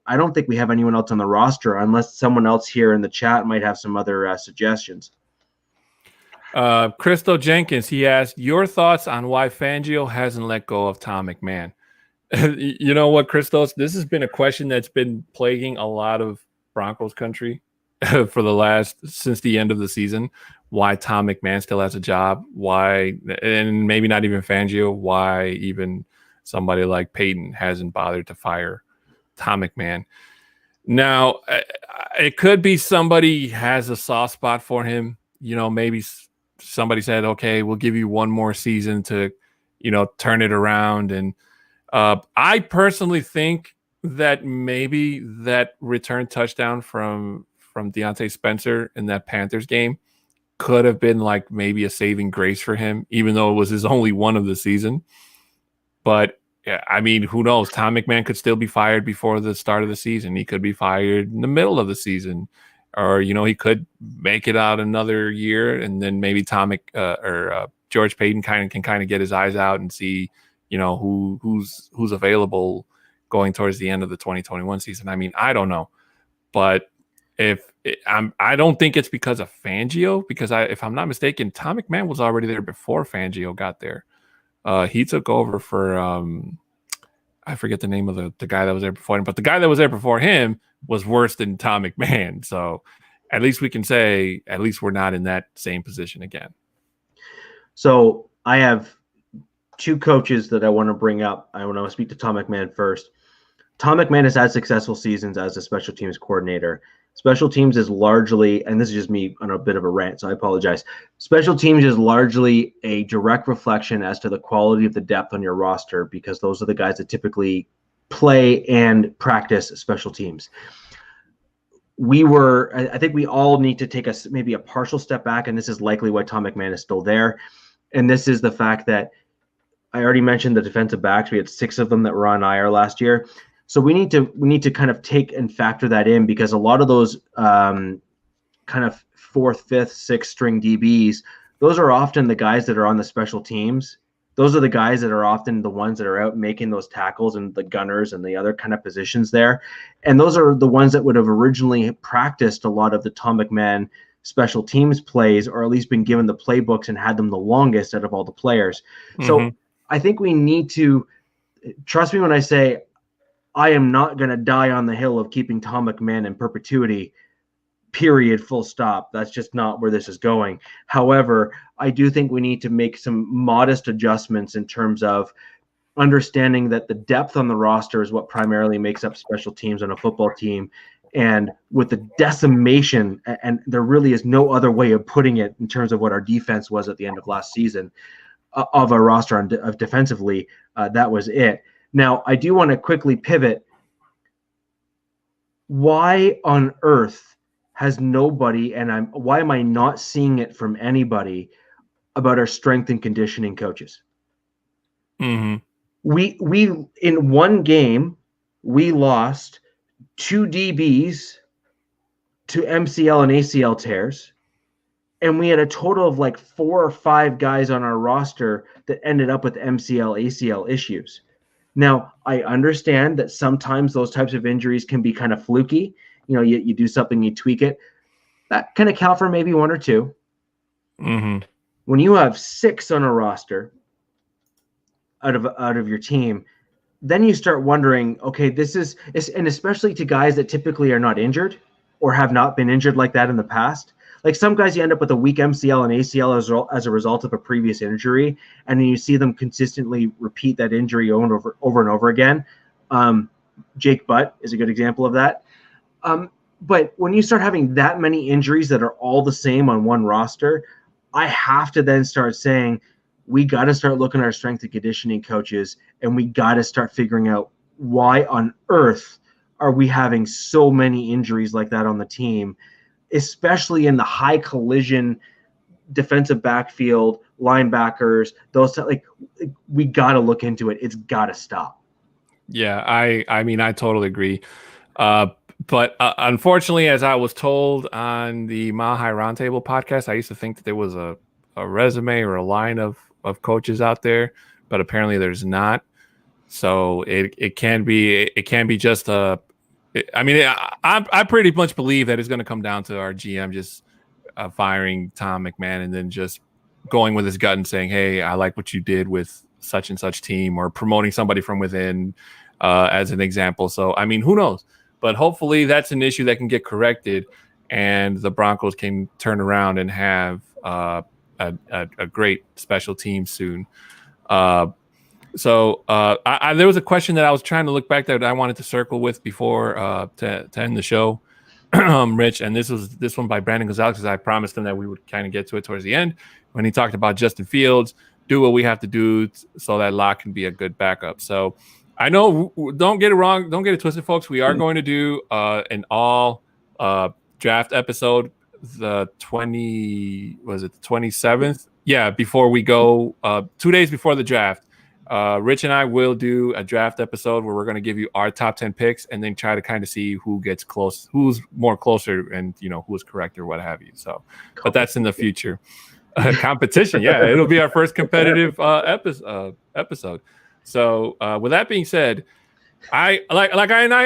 I don't think we have anyone else on the roster unless someone else here in the chat might have some other suggestions. Crystal Jenkins, he asked your thoughts on why Fangio hasn't let go of Tom McMahon. You know what, Christos? This has been a question that's been plaguing a lot of Broncos country since the end of the season. Why Tom McMahon still has a job? Why, and maybe not even Fangio, why even somebody like Peyton hasn't bothered to fire Tom McMahon. Now, it could be somebody has a soft spot for him. You know, maybe somebody said, okay, we'll give you one more season to, turn it around. And I personally think that maybe that return touchdown from Deontay Spencer in that Panthers game could have been like maybe a saving grace for him, even though it was his only one of the season. But yeah, I mean, who knows? Tom McMahon could still be fired before the start of the season. He could be fired in the middle of the season, or he could make it out another year, and then maybe George Payton can get his eyes out and see, who's available going towards the end of the 2021 season. I mean, I don't know, but I don't think it's because of Fangio, because if I'm not mistaken, Tom McMahon was already there before Fangio got there. He took over for I forget the name of the guy that was there before him, but the guy that was there before him was worse than Tom McMahon. So at least we can say at least we're not in that same position again. So I have 2 coaches that I want to bring up. I want to speak to Tom McMahon first. Tom McMahon has had successful seasons as a special teams coordinator. Special teams is largely, and this is just me on a bit of a rant, so I apologize. Special teams is largely a direct reflection as to the quality of the depth on your roster, because those are the guys that typically play and practice special teams. I think we all need to take maybe a partial step back, and this is likely why Tom McMahon is still there. And this is the fact that I already mentioned the defensive backs. We had 6 of them that were on IR last year. So we need to kind of take and factor that in, because a lot of those kind of 4th, 5th, 6th string DBs, those are often the guys that are on the special teams. Those are the guys that are often the ones that are out making those tackles and the gunners and the other kind of positions there. And those are the ones that would have originally practiced a lot of the Tom McMahon special teams plays, or at least been given the playbooks and had them the longest out of all the players. So I think we need to trust me when I say I am not going to die on the hill of keeping Tom McMahon in perpetuity, period, full stop. That's just not where this is going. However, I do think we need to make some modest adjustments in terms of understanding that the depth on the roster is what primarily makes up special teams on a football team. And with the decimation, and there really is no other way of putting it in terms of what our defense was at the end of last season of our roster of defensively, that was it. Now, I do want to quickly pivot. Why on earth has nobody, and why am I not seeing it from anybody about our strength and conditioning coaches? We in one game, we lost 2 DBs to MCL and ACL tears, and we had a total of like 4 or 5 guys on our roster that ended up with MCL, ACL issues. Now, I understand that sometimes those types of injuries can be kind of fluky. You know, you do something, you tweak it. That can account for maybe 1 or 2. When you have 6 on a roster out of your team, then you start wondering, okay, this is, and especially to guys that typically are not injured or have not been injured like that in the past. Like some guys, you end up with a weak MCL and ACL as a result of a previous injury, and then you see them consistently repeat that injury over and over again. Jake Butt is a good example of that. But when you start having that many injuries that are all the same on one roster, I have to then start saying, we got to start looking at our strength and conditioning coaches, and we got to start figuring out why on earth are we having so many injuries like that on the team, especially in the high collision defensive backfield, linebackers, those like we got to look into it. It's got to stop. Yeah, I mean, I totally agree. But unfortunately, as I was told on the Mile High Roundtable podcast, I used to think that there was a resume or a line of coaches out there, but apparently there's not. So it can be just a. I mean, I pretty much believe that it's going to come down to our GM just firing Tom McMahon and then just going with his gut and saying, "Hey, I like what you did with such and such team," or promoting somebody from within as an example. So I mean, who knows? But hopefully that's an issue that can get corrected, and the Broncos can turn around and have a great special team soon. So there was a question that I was trying to look back that I wanted to circle with before to end the show, Rich. And this one by Brandon Gonzalez, because I promised him that we would kind of get to it towards the end when he talked about Justin Fields, do what we have to do so that Locke can be a good backup. So I know, don't get it wrong, don't get it twisted, folks. We are going to do an all draft episode the 27th? Yeah, before we go 2 days before the draft. Rich and I will do a draft episode where we're going to give you our top 10 picks and then try to kind of see who gets close, who's more closer, and who's correct or what have you. So, but that's in the future. Competition, yeah, it'll be our first competitive episode. So, with that being said, I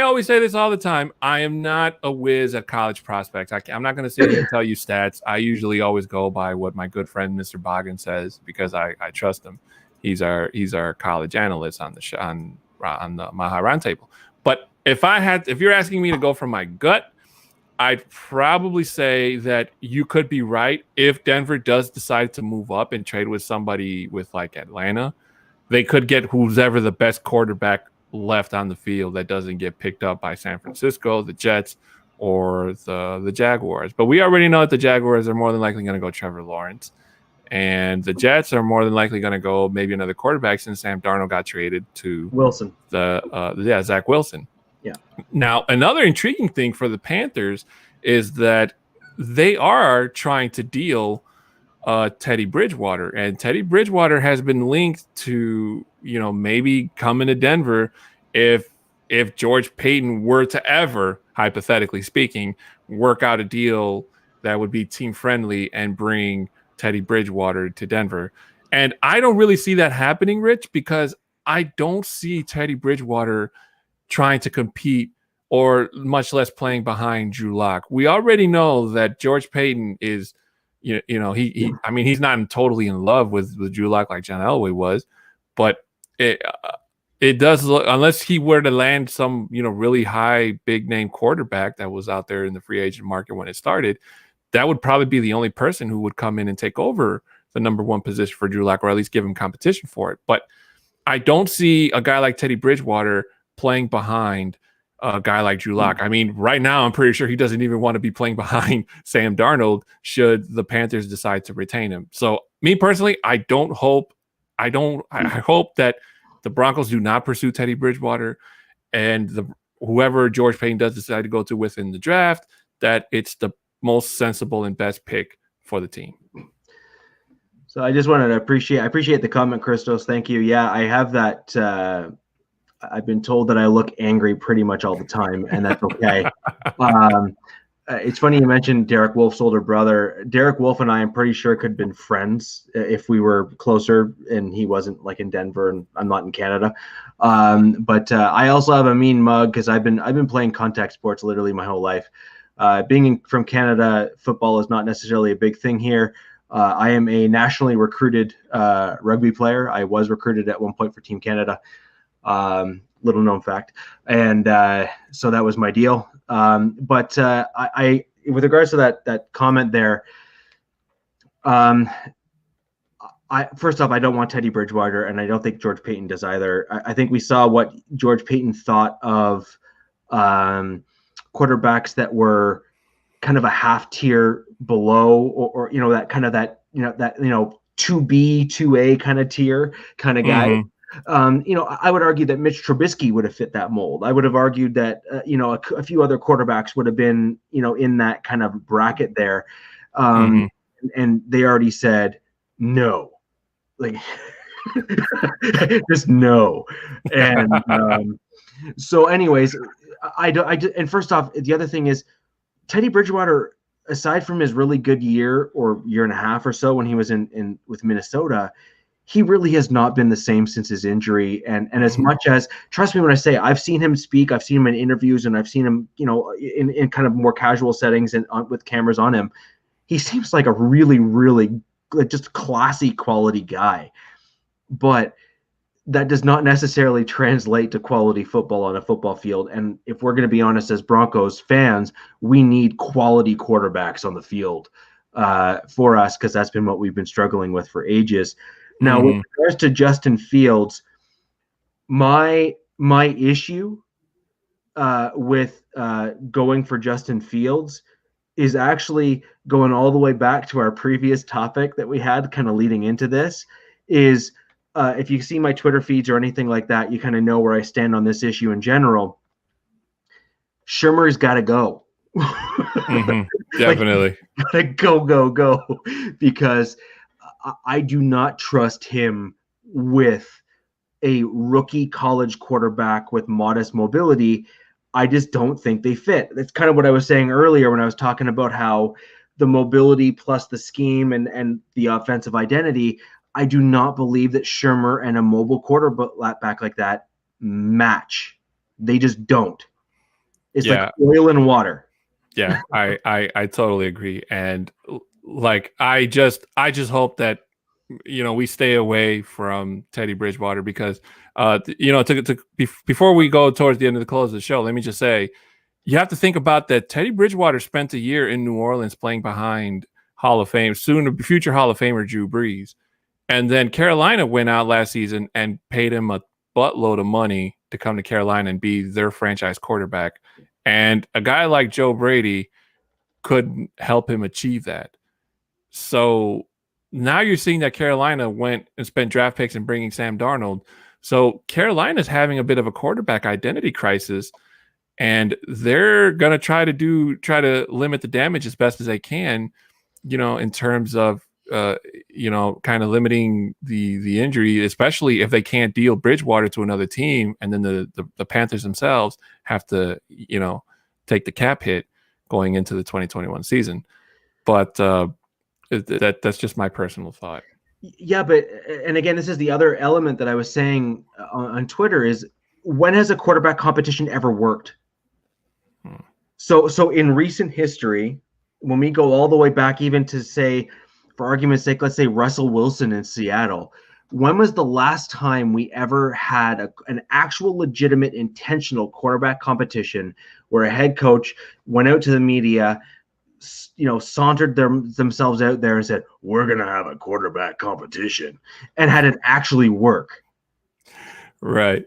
always say this all the time. I am not a whiz at college prospects. I'm not going to sit here and tell you stats. I usually always go by what my good friend Mr. Boggin says because I trust him. He's our college analyst on the on the Mile High Roundtable. But if you're asking me to go from my gut, I'd probably say that you could be right. If Denver does decide to move up and trade with somebody with like Atlanta, they could get who's ever the best quarterback left on the field that doesn't get picked up by San Francisco, the Jets, or the Jaguars. But we already know that the Jaguars are more than likely going to go Trevor Lawrence. And the Jets are more than likely going to go maybe another quarterback since Sam Darnold got traded to Wilson. Zach Wilson. Yeah. Now, another intriguing thing for the Panthers is that they are trying to deal Teddy Bridgewater, and Teddy Bridgewater has been linked to maybe coming to Denver if George Payton were to ever, hypothetically speaking, work out a deal that would be team friendly and bring Teddy Bridgewater to Denver. And I don't really see that happening, Rich, because I don't see Teddy Bridgewater trying to compete or much less playing behind Drew Lock. We already know that George Payton is, I mean, he's not totally in love with Drew Lock like John Elway was, but it does look, unless he were to land some, really high, big name quarterback that was out there in the free agent market when it started, that would probably be the only person who would come in and take over the number one position for Drew Lock, or at least give him competition for it. But I don't see a guy like Teddy Bridgewater playing behind a guy like Drew Lock. I mean, right now, I'm pretty sure he doesn't even want to be playing behind Sam Darnold should the Panthers decide to retain him. So me personally, I hope that the Broncos do not pursue Teddy Bridgewater, and whoever George Payton does decide to go to within the draft, that it's the most sensible and best pick for the team. So I just wanted to appreciate the comment, Christos. Thank you. Yeah, I have that. I've been told that I look angry pretty much all the time, and that's okay. It's funny you mentioned Derek Wolf's older brother. Derek Wolf and I, I'm pretty sure, could have been friends if we were closer and he wasn't like in Denver and I'm not in Canada. But I also have a mean mug because I've been playing contact sports literally my whole life. Being from Canada, football is not necessarily a big thing here. I am a nationally recruited rugby player. I was recruited at one point for Team Canada. Little known fact. And so that was my deal. But I with regards to that comment there, first off, I don't want Teddy Bridgewater, and I don't think George Payton does either. I think we saw what George Payton thought of quarterbacks that were kind of a half tier below, or that kind of that 2B, 2A kind of tier kind of guy. Mm-hmm. I would argue that Mitch Trubisky would have fit that mold. I would have argued that a few other quarterbacks would have been in that kind of bracket there, and they already said no, like just no. And so, anyways, and first off, the other thing is Teddy Bridgewater, aside from his really good year or year and a half or so when he was in with Minnesota, he really has not been the same since his injury. And as much as, trust me when I say, I've seen him speak, I've seen him in interviews, and I've seen him, in kind of more casual settings and with cameras on him, he seems like a really, really just classy quality guy. But that does not necessarily translate to quality football on a football field. And if we're going to be honest, as Broncos fans, we need quality quarterbacks on the field for us, because that's been what we've been struggling with for ages. Now, with regards to Justin Fields, my issue with going for Justin Fields is actually going all the way back to our previous topic that we had kind of leading into this, is if you see my Twitter feeds or anything like that, you kind of know where I stand on this issue in general. Shurmur's got to go. Definitely. Gotta go, because I do not trust him with a rookie college quarterback with modest mobility. I just don't think they fit. That's kind of what I was saying earlier when I was talking about how the mobility plus the scheme and the offensive identity, I do not believe that Shurmur and a mobile quarterback like that match. They just don't. It's like oil and water. Yeah, I totally agree. And like, I just hope that, we stay away from Teddy Bridgewater, because, before we go towards the end of the close of the show, let me just say, you have to think about that Teddy Bridgewater spent a year in New Orleans playing behind Hall of Fame, soon future Hall of Famer Drew Brees. And then Carolina went out last season and paid him a buttload of money to come to Carolina and be their franchise quarterback. And a guy like Joe Brady couldn't help him achieve that. So now you're seeing that Carolina went and spent draft picks and bringing Sam Darnold. So Carolina's having a bit of a quarterback identity crisis, and they're going to try to limit the damage as best as they can, in terms of, kind of limiting the injury, especially if they can't deal Bridgewater to another team, and then the Panthers themselves have to, take the cap hit going into the 2021 season. But that's just my personal thought. Yeah, and again, this is the other element that I was saying on Twitter is, when has a quarterback competition ever worked? So in recent history, when we go all the way back, even to say, for argument's sake, let's say Russell Wilson in Seattle, when was the last time we ever had an actual legitimate intentional quarterback competition where a head coach went out to the media, sauntered themselves out there and said, we're going to have a quarterback competition, and had it actually work? Right.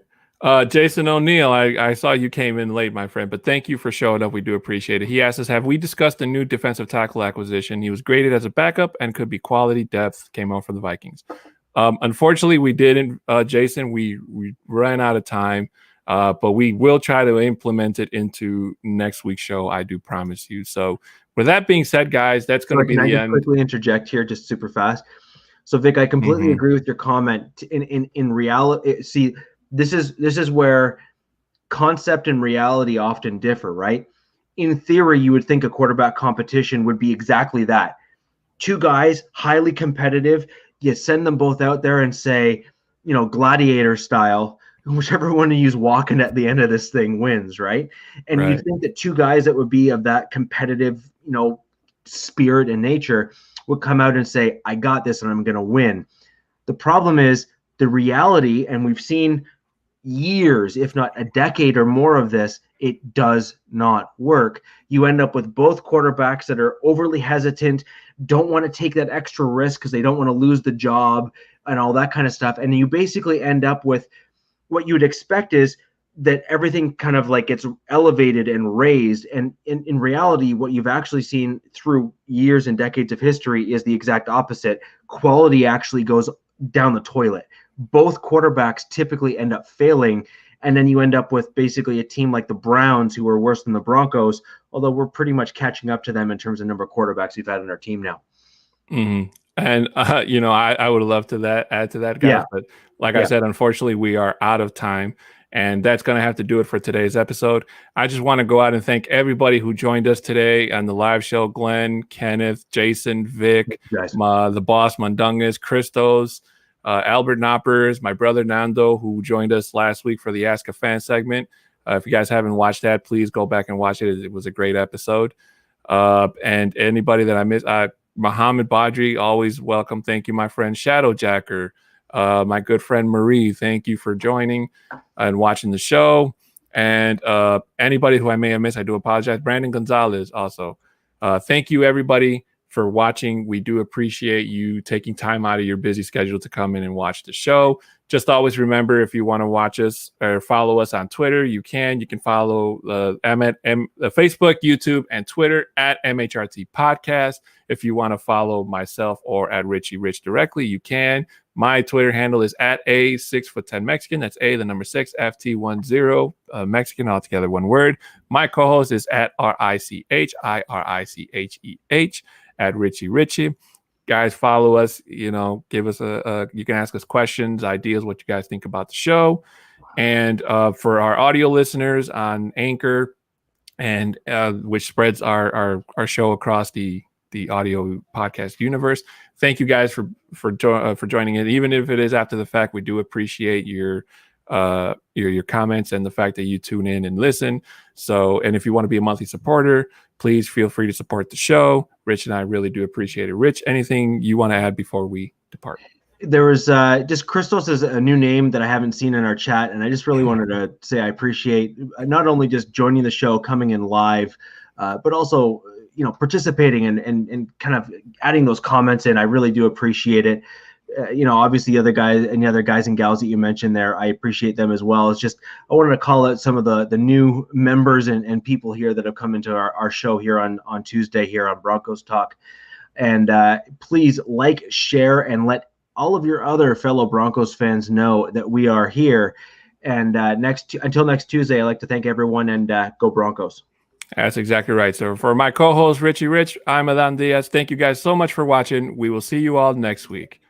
Jason O'Neill, I saw you came in late, my friend, but thank you for showing up. We do appreciate it. He asked us, have we discussed the new defensive tackle acquisition? He was graded as a backup and could be quality depth, came out for the Vikings. Unfortunately, we didn't, Jason. We ran out of time, but we will try to implement it into next week's show. I do promise you. So with that being said, guys, that's going to be the end. Can I just quickly interject here, just super fast? So Vic, I completely agree with your comment. In reality, see, this is where concept and reality often differ, right? In theory, you would think a quarterback competition would be exactly that. Two guys, highly competitive. You send them both out there and say, gladiator style, whichever one to use walking at the end of this thing wins, right? And you think that two guys that would be of that competitive, spirit and nature would come out and say, I got this and I'm going to win. The problem is the reality, and we've seen years, if not a decade or more of this, it does not work. You end up with both quarterbacks that are overly hesitant, don't want to take that extra risk because they don't want to lose the job and all that kind of stuff. And you basically end up with what you would expect is that everything kind of like gets elevated and raised. And in reality, what you've actually seen through years and decades of history is the exact opposite. Quality actually goes down the toilet. Both quarterbacks typically end up failing, and then you end up with basically a team like the Browns, who are worse than the Broncos, although we're pretty much catching up to them in terms of number of quarterbacks we've had in our team now. Mm-hmm. And I would love to add to that, guys. But like I said, unfortunately, we are out of time, and that's going to have to do it for today's episode. I just want to go out and thank everybody who joined us today on the live show: Glenn, Kenneth, Jason, Vic, the boss Mundungus, Christos, Albert Knoppers, my brother Nando, who joined us last week for the Ask a Fan segment. If you guys haven't watched that, please go back and watch it. It was a great episode. And anybody that I missed, Muhammad Badri, always welcome. Thank you, my friend Shadowjacker, my good friend Marie. Thank you for joining and watching the show. And anybody who I may have missed, I do apologize. Brandon Gonzalez also. Thank you, everybody, for watching. We do appreciate you taking time out of your busy schedule to come in and watch the show. Just always remember, if you want to watch us or follow us on Twitter, you can follow Facebook, YouTube, and Twitter at MHRT Podcast. If you want to follow myself or at Richie Rich directly, you can. My Twitter handle is at A6'10 Mexican. That's A, the number 6, FT10 Mexican, altogether one word. My co-host is at RICHIRICHEH at Richie. Guys, follow us. Give us you can ask us questions, ideas, what you guys think about the show. And for our audio listeners on Anchor, and which spreads our show across the audio podcast universe. Thank you guys for joining in, even if it is after the fact. We do appreciate your comments and the fact that you tune in and listen. So, and if you want to be a monthly supporter, please feel free to support the show. Rich and I really do appreciate it. Rich, anything you want to add before we depart? There was just Christos is a new name that I haven't seen in our chat, and I just really wanted to say I appreciate not only just joining the show, coming in live, but also participating and kind of adding those comments in. I really do appreciate it. Obviously other guys and the other guys and gals that you mentioned there, I appreciate them as well. It's just, I wanted to call out some of the new members and people here that have come into our show here on Tuesday here on Broncos Talk. And please share, and let all of your other fellow Broncos fans know that we are here. And until next Tuesday, I'd like to thank everyone, and go Broncos. That's exactly right. So for my co-host, Richie Rich, I'm Adan Diaz. Thank you guys so much for watching. We will see you all next week.